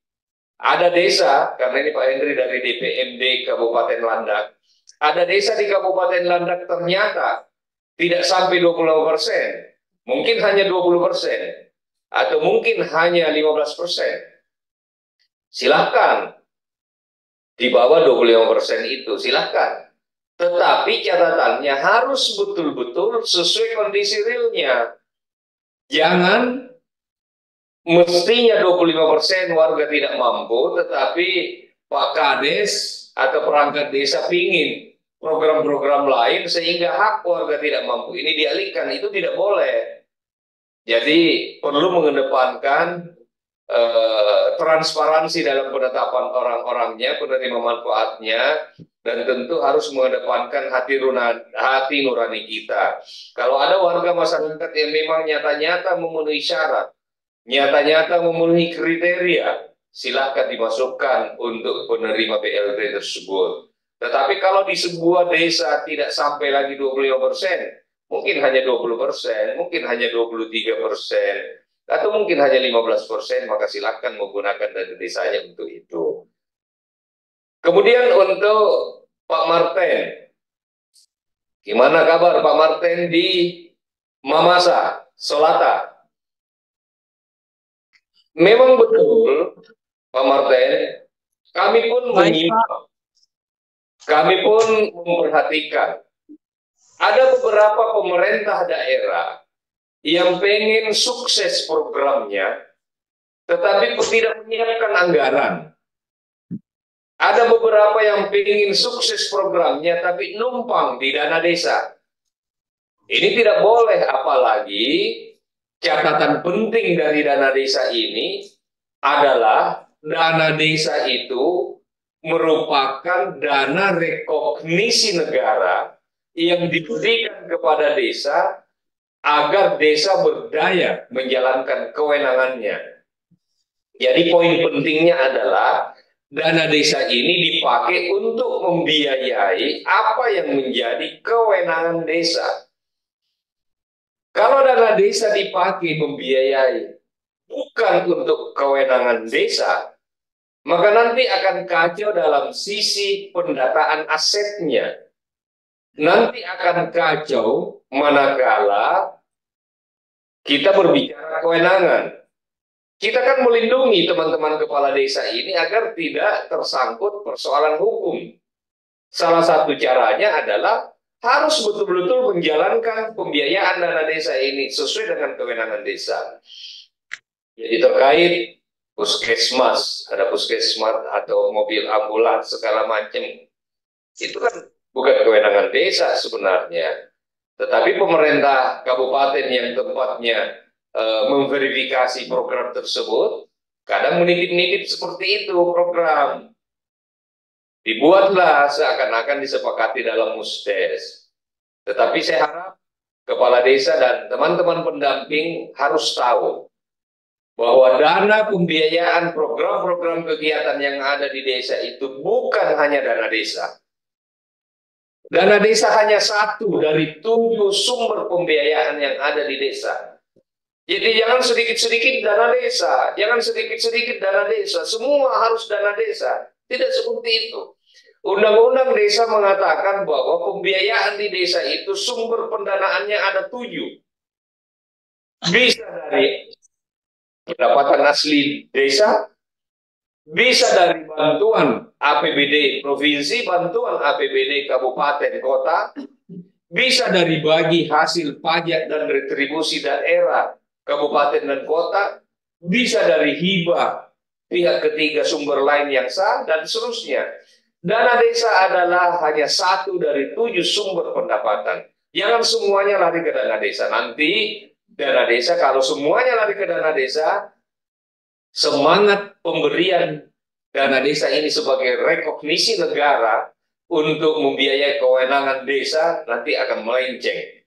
ada desa, karena ini Pak Henry dari DPMD Kabupaten Landak, ada desa di Kabupaten Landak ternyata tidak sampai 25%, mungkin hanya 20%, atau mungkin hanya 15%. Silakan. Di bawah 25% itu silahkan. Tetapi catatannya harus betul-betul sesuai kondisi realnya. Jangan mestinya 25% warga tidak mampu, tetapi Pak Kades atau perangkat desa pingin program-program lain sehingga hak warga tidak mampu ini dialihkan. Itu tidak boleh. Jadi perlu mengedepankan transparansi dalam penetapan orang-orangnya, penerima manfaatnya, dan tentu harus mengedepankan hati nurani kita. Kalau ada warga masyarakat yang memang nyata-nyata memenuhi syarat, nyata-nyata memenuhi kriteria, silakan dimasukkan untuk penerima BLT tersebut. Tetapi kalau di sebuah desa tidak sampai lagi 25%, mungkin hanya 20%, mungkin hanya 23%, atau mungkin hanya 15%, maka silakan menggunakan dana desanya untuk itu. Kemudian untuk Pak Martin, gimana kabar Pak Martin di Mamasa, Solata? Memang betul Pak Martin, Kami pun menyimak, kami pun memperhatikan. Ada beberapa pemerintah daerah yang pengen sukses programnya, tetapi tidak menyiapkan anggaran. Ada beberapa yang pengen sukses programnya, tapi numpang di dana desa. Ini tidak boleh, apalagi catatan penting dari dana desa ini adalah dana desa itu merupakan dana rekognisi negara yang diberikan kepada desa agar desa berdaya menjalankan kewenangannya. Jadi poin pentingnya adalah dana desa ini dipakai untuk membiayai apa yang menjadi kewenangan desa. Kalau dana desa dipakai membiayai bukan untuk kewenangan desa, maka nanti akan kacau dalam sisi pendataan asetnya. Nanti akan kacau manakala kita berbicara kewenangan. Kita kan melindungi teman-teman kepala desa ini agar tidak tersangkut persoalan hukum. Salah satu caranya adalah harus betul-betul menjalankan pembiayaan dana desa ini sesuai dengan kewenangan desa. Jadi terkait puskesmas, ada puskesmas atau mobil ambulans segala macam, itu kan bukan kewenangan desa sebenarnya. Tetapi pemerintah kabupaten yang tempatnya memverifikasi program tersebut, kadang menitip-nitip seperti itu program. Dibuatlah seakan-akan disepakati dalam musdes. Tetapi saya harap kepala desa dan teman-teman pendamping harus tahu bahwa dana pembiayaan program-program kegiatan yang ada di desa itu bukan hanya dana desa. Dana desa hanya satu dari 7 sumber pembiayaan yang ada di desa. Jadi jangan sedikit-sedikit dana desa, jangan sedikit-sedikit dana desa, semua harus dana desa. Tidak seperti itu. Undang-undang desa mengatakan bahwa pembiayaan di desa itu sumber pendanaannya ada 7. Bisa dari pendapatan asli desa, bisa dari bantuan APBD provinsi, bantuan APBD kabupaten kota, bisa dari bagi hasil pajak dan retribusi daerah kabupaten dan kota, bisa dari hibah pihak ketiga sumber lain yang sah, dan seterusnya. Dana desa adalah hanya satu dari 7 sumber pendapatan. Jangan semuanya lari ke dana desa. Nanti dana desa, kalau semuanya lari ke dana desa, semangat pemberian dana desa ini sebagai rekognisi negara untuk membiayai kewenangan desa nanti akan melenceng.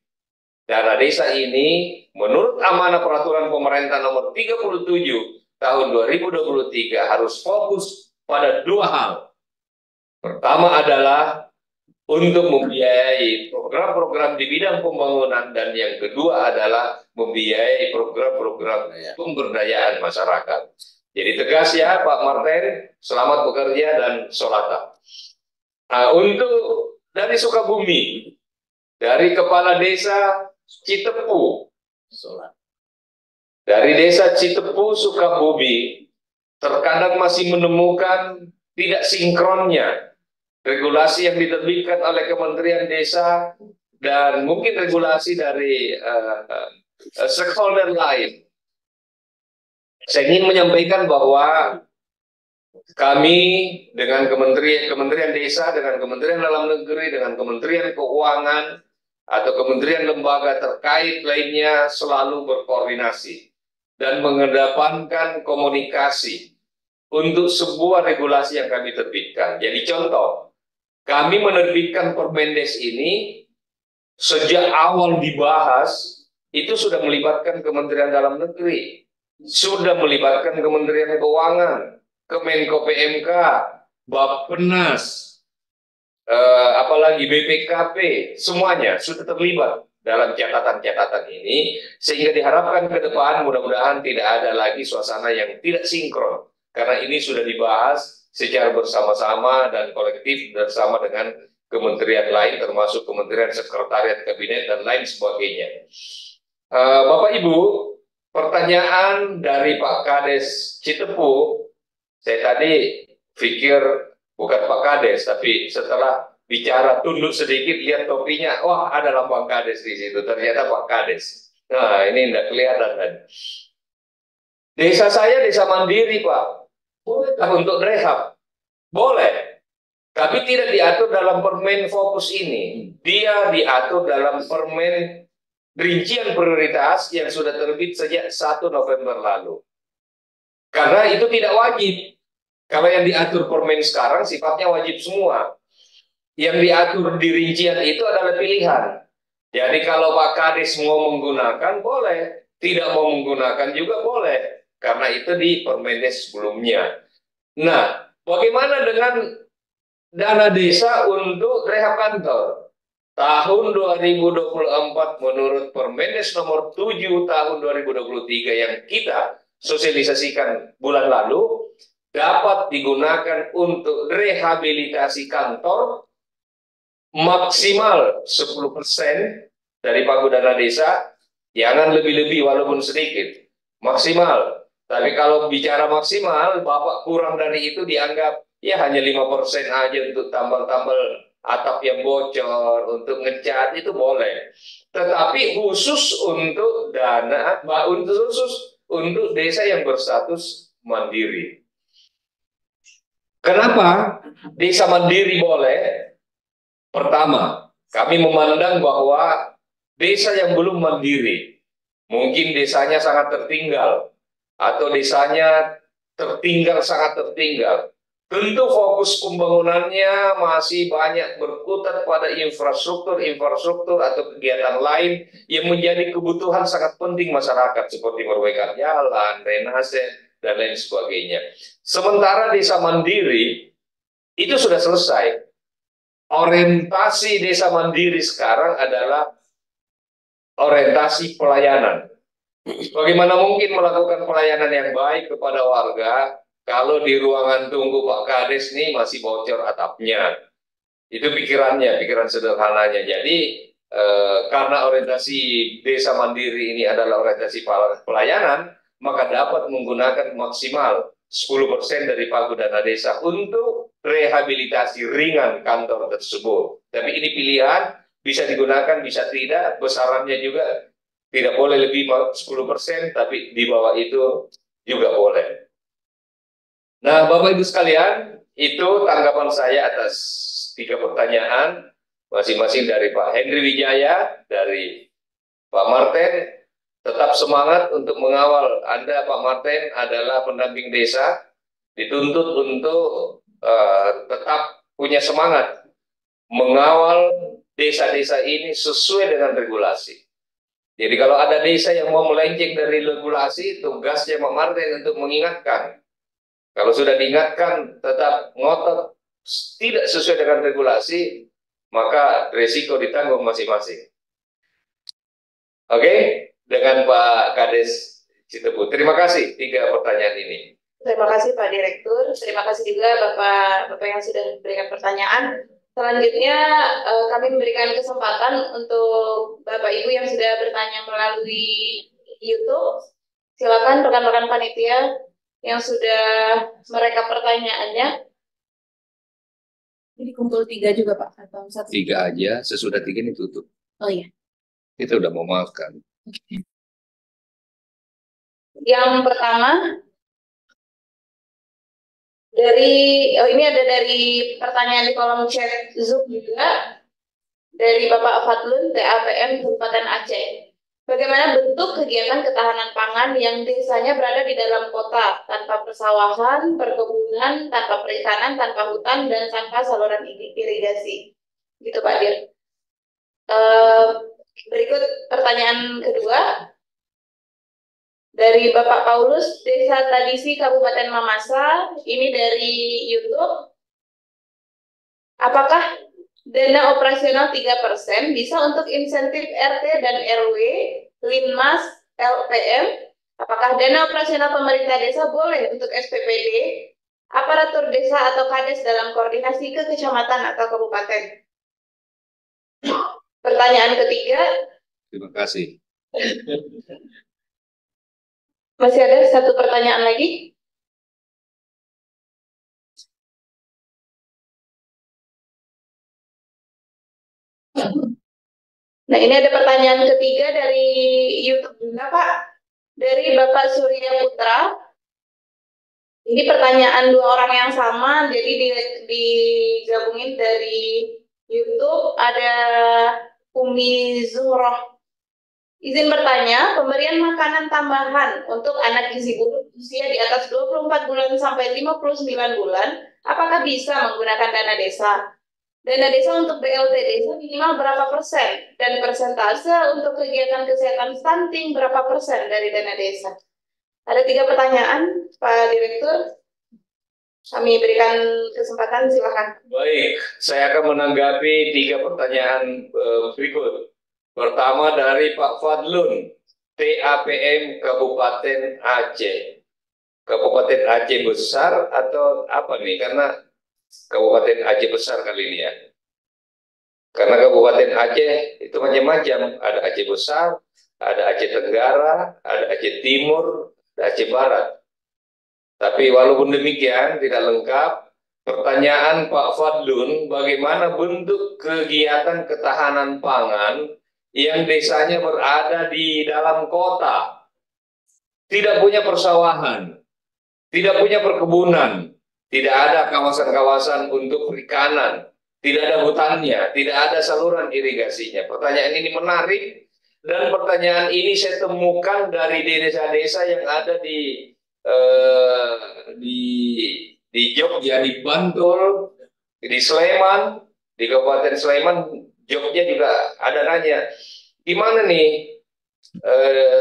Dana desa ini menurut amanah peraturan pemerintah nomor 37 tahun 2023 harus fokus pada 2 hal. Pertama adalah untuk membiayai program-program di bidang pembangunan, dan yang kedua adalah membiayai program-program pemberdayaan masyarakat. Jadi tegas ya Pak Martin, selamat bekerja dan solata. Untuk dari Sukabumi, dari Kepala Desa Citepu, dari Desa Citepu Sukabumi, terkadang masih menemukan tidak sinkronnya regulasi yang diterbitkan oleh Kementerian Desa dan mungkin regulasi dari stakeholder lain. Saya ingin menyampaikan bahwa kami dengan Kementerian Desa, dengan Kementerian Dalam Negeri, dengan Kementerian Keuangan, atau kementerian lembaga terkait lainnya selalu berkoordinasi dan mengedepankan komunikasi untuk sebuah regulasi yang kami terbitkan. Jadi contoh, kami menerbitkan Permendes ini sejak awal dibahas, itu sudah melibatkan Kementerian Dalam Negeri, sudah melibatkan Kementerian Keuangan, Kemenko PMK, Bappenas, apalagi BPKP, semuanya sudah terlibat dalam catatan-catatan ini, sehingga diharapkan ke depan mudah-mudahan tidak ada lagi suasana yang tidak sinkron, karena ini sudah dibahas secara bersama-sama dan kolektif bersama dengan kementerian lain, termasuk Kementerian Sekretariat Kabinet dan lain sebagainya. Bapak Ibu, pertanyaan dari Pak Kades Citepu, saya tadi pikir bukan Pak Kades, tapi setelah bicara tunduk sedikit, lihat topinya, wah ada lambang Kades di situ, ternyata Pak Kades. Nah, ini tidak kelihatan kan. Desa saya desa mandiri, Pak. Bolehkah untuk rehab? Boleh. Tapi tidak diatur dalam permen fokus ini. Dia diatur dalam permen rincian prioritas yang sudah terbit sejak 1 November lalu. Karena itu tidak wajib. Kalau yang diatur permen sekarang sifatnya wajib semua. Yang diatur di rincian itu adalah pilihan. Jadi kalau Pak Kades mau menggunakan, boleh. Tidak mau menggunakan juga boleh. Karena itu di Permendes sebelumnya. Nah, bagaimana dengan dana desa untuk rehab kantor? Tahun 2024 menurut Permendes nomor 7 tahun 2023 yang kita sosialisasikan bulan lalu, dapat digunakan untuk rehabilitasi kantor maksimal 10% dari pagu dana desa, jangan lebih-lebih walaupun sedikit, maksimal. Tapi kalau bicara maksimal, Bapak kurang dari itu dianggap ya hanya 5% aja untuk tambal-tambal atap yang bocor, untuk ngecat itu boleh. Tetapi khusus untuk dana, khusus untuk desa yang berstatus mandiri. Kenapa desa mandiri boleh? Pertama, kami memandang bahwa desa yang belum mandiri, mungkin desanya sangat tertinggal, atau desanya sangat tertinggal. Tentu fokus pembangunannya masih banyak berkutat pada infrastruktur atau kegiatan lain yang menjadi kebutuhan sangat penting masyarakat seperti perbaikan jalan, drainase, dan lain sebagainya. Sementara desa mandiri itu sudah selesai. Orientasi desa mandiri sekarang adalah orientasi pelayanan. Bagaimana mungkin melakukan pelayanan yang baik kepada warga kalau di ruangan tunggu Pak Kades ini masih bocor atapnya? Itu pikiran sederhananya. Jadi karena orientasi desa mandiri ini adalah orientasi pelayanan, maka dapat menggunakan maksimal 10% dari pagu dana desa untuk rehabilitasi ringan kantor tersebut. Tapi ini pilihan, bisa digunakan, bisa tidak, besarannya juga tidak boleh lebih 10%, tapi di bawah itu juga boleh. Nah, Bapak Ibu sekalian, itu tanggapan saya atas 3 pertanyaan, masing-masing dari Pak Henry Wijaya, dari Pak Martin. Tetap semangat untuk mengawal. Anda, Pak Martin, adalah pendamping desa, dituntut untuk tetap punya semangat mengawal desa-desa ini sesuai dengan regulasi. Jadi kalau ada desa yang mau melenceng dari regulasi, tugasnya Pak Martin untuk mengingatkan. Kalau sudah diingatkan, tetap ngotot, tidak sesuai dengan regulasi, maka risiko ditanggung masing-masing. Oke, dengan Pak Kades Citepu. Terima kasih 3 pertanyaan ini. Terima kasih Pak Direktur. Terima kasih juga Bapak yang sudah memberikan pertanyaan. Selanjutnya kami memberikan kesempatan untuk Bapak Ibu yang sudah bertanya melalui YouTube. Silakan rekan-rekan panitia yang sudah merekap pertanyaannya. Ini kumpul 3 juga Pak atau 1? 3 aja, sesudah 3 ini tutup. Oh iya. Kita udah mau makan. Yang pertama ini ada dari pertanyaan di kolom chat Zoom juga dari Bapak Fadlun TAPM Kabupaten Aceh. Bagaimana bentuk kegiatan ketahanan pangan yang desanya berada di dalam kota tanpa persawahan, perkebunan, tanpa perikanan, tanpa hutan, dan tanpa saluran irigasi? Gitu Pak Dir. Berikut pertanyaan kedua dari Bapak Paulus, Desa Tradisi Kabupaten Mamasa, ini dari YouTube. Apakah dana operasional 3% bisa untuk insentif RT dan RW, Linmas, LPM? Apakah dana operasional pemerintah desa boleh untuk SPPD, aparatur desa atau kades dalam koordinasi ke kecamatan atau kabupaten? Pertanyaan ketiga. Terima kasih. Masih ada 1 pertanyaan lagi. Nah, ini ada pertanyaan ketiga dari YouTube juga, Pak. Dari Bapak Surya Putra. Ini pertanyaan dua orang yang sama, jadi digabungin dari YouTube. Ada Umi Zuhroh. Izin bertanya, pemberian makanan tambahan untuk anak gizi buruk usia di atas 24 bulan sampai 59 bulan, apakah bisa menggunakan dana desa? Dana desa untuk BLT desa minimal berapa persen? Dan persentase untuk kegiatan kesehatan stunting berapa persen dari dana desa? Ada 3 pertanyaan, Pak Direktur. Kami berikan kesempatan, silakan. Baik, saya akan menanggapi 3 pertanyaan berikut. Pertama dari Pak Fadlun, TAPM Kabupaten Aceh. Kabupaten Aceh besar atau apa nih? Karena Kabupaten Aceh besar kali ini ya. Karena Kabupaten Aceh itu macam-macam. Ada Aceh besar, ada Aceh Tenggara, ada Aceh Timur, ada Aceh Barat. Tapi walaupun demikian tidak lengkap. Pertanyaan Pak Fadlun, bagaimana bentuk kegiatan ketahanan pangan yang desanya berada di dalam kota, tidak punya persawahan, tidak punya perkebunan, tidak ada kawasan-kawasan untuk perikanan, tidak ada hutannya, tidak ada saluran irigasinya. Pertanyaan ini menarik, dan pertanyaan ini saya temukan dari desa-desa yang ada di Jogja, di Bantul, di Sleman, di Kabupaten Sleman, Jogja juga ada nanya, gimana nih?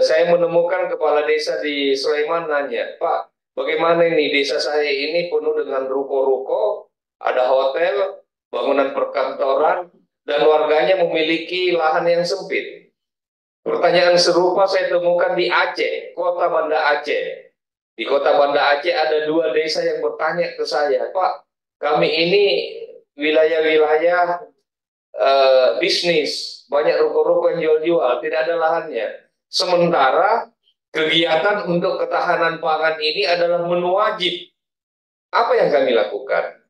Saya menemukan kepala desa di Sleman nanya, Pak, bagaimana ini desa saya ini penuh dengan ruko-ruko, ada hotel, bangunan perkantoran, dan warganya memiliki lahan yang sempit. Pertanyaan serupa saya temukan di Aceh, kota Banda Aceh. Di kota Banda Aceh ada 2 desa yang bertanya ke saya, Pak, kami ini wilayah-wilayah bisnis, banyak ruko-ruko yang jual-jual, tidak ada lahannya. Sementara kegiatan untuk ketahanan pangan ini adalah menu wajib. Apa yang kami lakukan?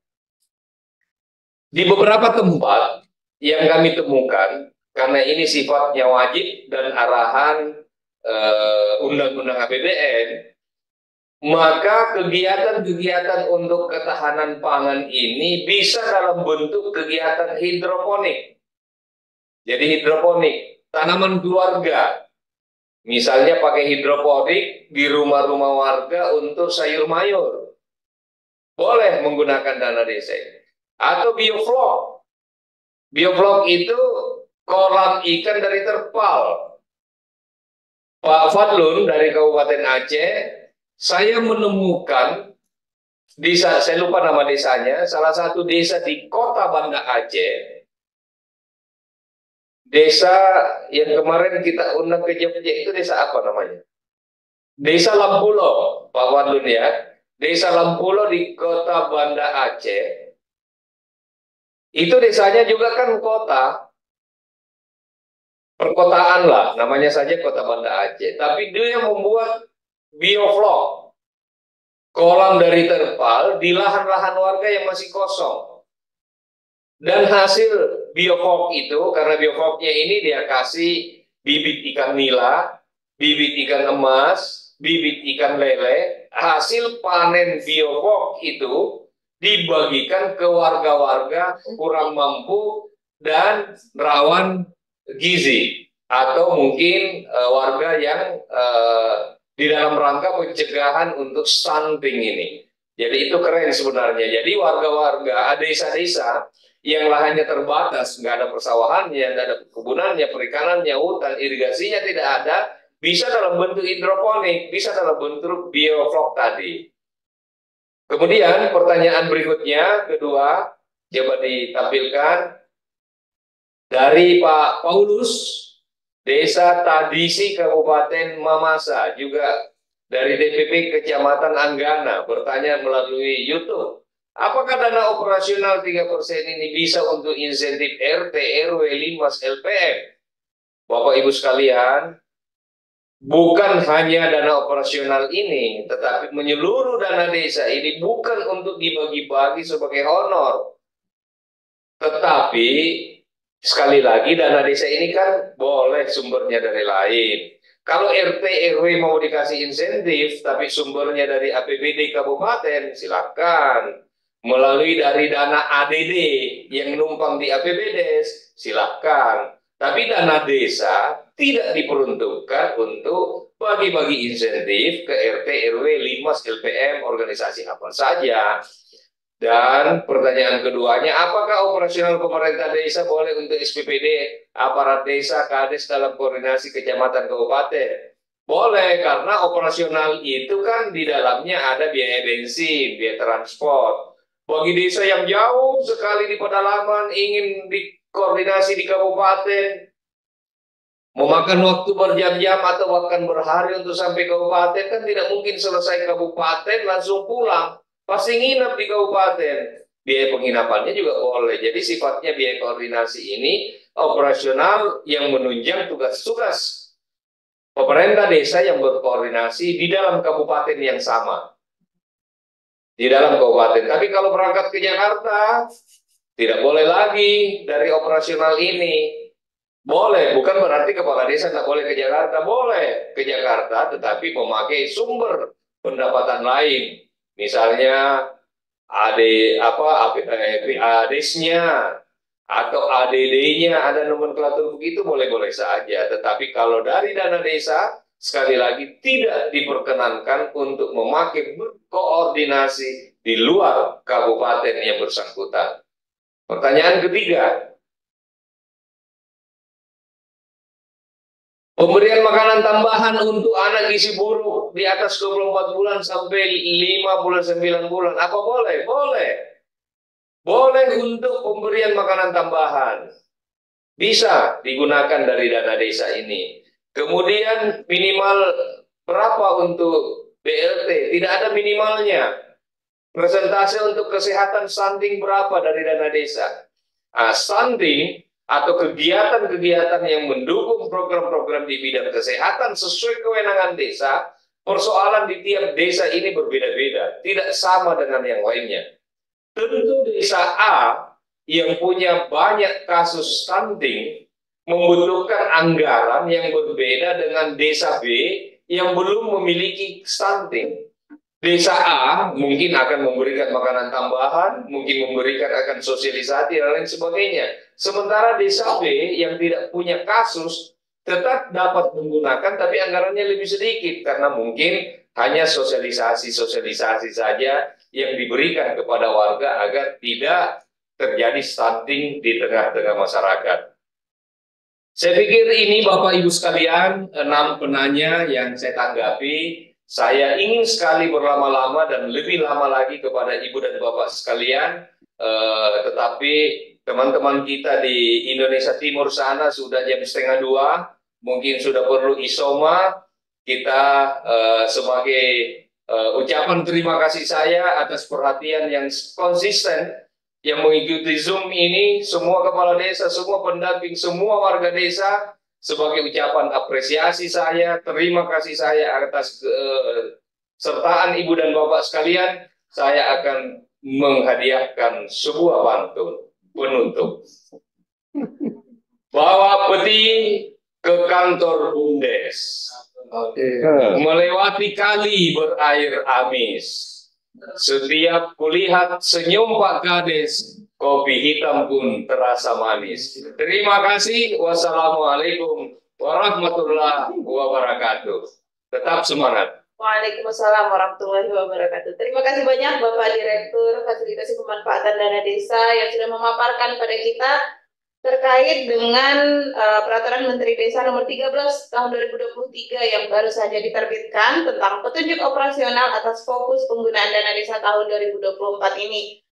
Di beberapa tempat yang kami temukan, karena ini sifatnya wajib dan arahan undang-undang APBN, maka kegiatan-kegiatan untuk ketahanan pangan ini bisa dalam bentuk kegiatan hidroponik. Jadi hidroponik, tanaman keluarga. Misalnya pakai hidroponik di rumah-rumah warga untuk sayur mayur. Boleh menggunakan dana desa. Atau bioflok. Bioflok itu kolam ikan dari terpal. Pak Fadlun dari Kabupaten Aceh, saya menemukan desa, saya lupa nama desanya, salah satu desa di kota Banda Aceh, desa yang kemarin kita undang ke Jogja itu desa apa namanya? Desa Lampulo, Pak Fadlun ya. Desa Lampulo di kota Banda Aceh. Itu desanya juga kan kota, perkotaan lah, namanya saja kota Banda Aceh. Tapi dia membuat bioflok, kolam dari terpal di lahan-lahan warga yang masih kosong. Dan hasil bioflok itu, karena biofloknya ini dia kasih bibit ikan nila, bibit ikan emas, bibit ikan lele, hasil panen bioflok itu dibagikan ke warga-warga kurang mampu dan rawan gizi, atau mungkin warga yang di dalam rangka pencegahan untuk stunting ini. Jadi itu keren sebenarnya. Jadi warga-warga desa-desa yang lahannya terbatas, nggak ada persawahannya, nggak ada kebunannya, perikanannya, hutan, irigasinya tidak ada, bisa dalam bentuk hidroponik, bisa dalam bentuk bioflok tadi. Kemudian pertanyaan berikutnya, kedua, coba ditampilkan dari Pak Paulus, Desa Tadisi Kabupaten Mamasa, juga dari DPP Kecamatan Anggana, bertanya melalui YouTube, apakah dana operasional 3% ini bisa untuk insentif RT, RW, Linmas, LPM? Bapak Ibu sekalian, bukan hanya dana operasional ini, tetapi menyeluruh dana desa ini bukan untuk dibagi-bagi sebagai honor, tetapi Sekali lagi, dana desa ini kan boleh sumbernya dari lain. Kalau RT RW mau dikasih insentif, tapi sumbernya dari APBD kabupaten, silakan. Melalui dari dana ADD yang numpang di APBD, silakan. Tapi dana desa tidak diperuntukkan untuk bagi-bagi insentif ke RT RW, Limas, LPM, organisasi apa saja. Dan pertanyaan keduanya, apakah operasional pemerintah desa boleh untuk SPPD, aparat desa, kades dalam koordinasi kecamatan kabupaten? Boleh, karena operasional itu kan di dalamnya ada biaya bensin, biaya transport. Bagi desa yang jauh sekali di pedalaman, ingin dikoordinasi di kabupaten, memakan waktu berjam-jam atau bahkan berhari untuk sampai kabupaten, kan tidak mungkin selesai kabupaten langsung pulang. Pasti nginep di kabupaten. Biaya penginapannya juga boleh. Jadi sifatnya biaya koordinasi ini operasional yang menunjang tugas-tugas pemerintah desa yang berkoordinasi di dalam kabupaten yang sama. Di dalam kabupaten. Tapi kalau berangkat ke Jakarta, tidak boleh lagi dari operasional ini. Boleh, bukan berarti kepala desa tidak boleh ke Jakarta. Boleh ke Jakarta, tetapi memakai sumber pendapatan lain. Misalnya ADES-nya atau ADD-nya, ada nomenklatur begitu, boleh-boleh saja. Tetapi kalau dari dana desa, sekali lagi tidak diperkenankan untuk memakai berkoordinasi di luar kabupaten yang bersangkutan. Pertanyaan ketiga, pemberian makanan tambahan untuk anak gizi buruk di atas 24 bulan sampai 5 bulan, 9 bulan. Apa boleh? Boleh. Boleh untuk pemberian makanan tambahan. Bisa digunakan dari dana desa ini. Kemudian minimal berapa untuk BLT? Tidak ada minimalnya. Persentase untuk kesehatan stunting berapa dari dana desa? Stunting atau kegiatan-kegiatan yang mendukung program-program di bidang kesehatan sesuai kewenangan desa, persoalan di tiap desa ini berbeda-beda, tidak sama dengan yang lainnya. Tentu desa A yang punya banyak kasus stunting membutuhkan anggaran yang berbeda dengan desa B yang belum memiliki stunting. Desa A mungkin akan memberikan makanan tambahan, mungkin memberikan akan sosialisasi dan lain sebagainya. Sementara desa B yang tidak punya kasus tetap dapat menggunakan, tapi anggarannya lebih sedikit karena mungkin hanya sosialisasi saja yang diberikan kepada warga agar tidak terjadi stunting di tengah-tengah masyarakat. Saya pikir ini Bapak Ibu sekalian, 6 penanya yang saya tanggapi. Saya ingin sekali berlama-lama dan lebih lama lagi kepada Ibu dan Bapak sekalian, tetapi teman-teman kita di Indonesia Timur sana sudah jam 1:30, mungkin sudah perlu isoma. Kita sebagai ucapan terima kasih saya atas perhatian yang konsisten yang mengikuti Zoom ini, semua kepala desa, semua pendamping, semua warga desa, sebagai ucapan apresiasi saya, terima kasih saya atas sertaan Ibu dan Bapak sekalian, saya akan menghadiahkan sebuah pantun penutup. Bawa peti ke kantor Bumdes, melewati kali berair amis. Setiap kulihat senyum Pak Kades, kopi hitam pun terasa manis. Terima kasih. Wassalamualaikum warahmatullahi wabarakatuh. Tetap semangat. Waalaikumsalam warahmatullahi wabarakatuh. Terima kasih banyak Bapak Direktur Fasilitasi Pemanfaatan Dana Desa yang sudah memaparkan pada kita terkait dengan Peraturan Menteri Desa Nomor 13 Tahun 2023 yang baru saja diterbitkan tentang petunjuk operasional atas fokus penggunaan dana desa tahun 2024 ini.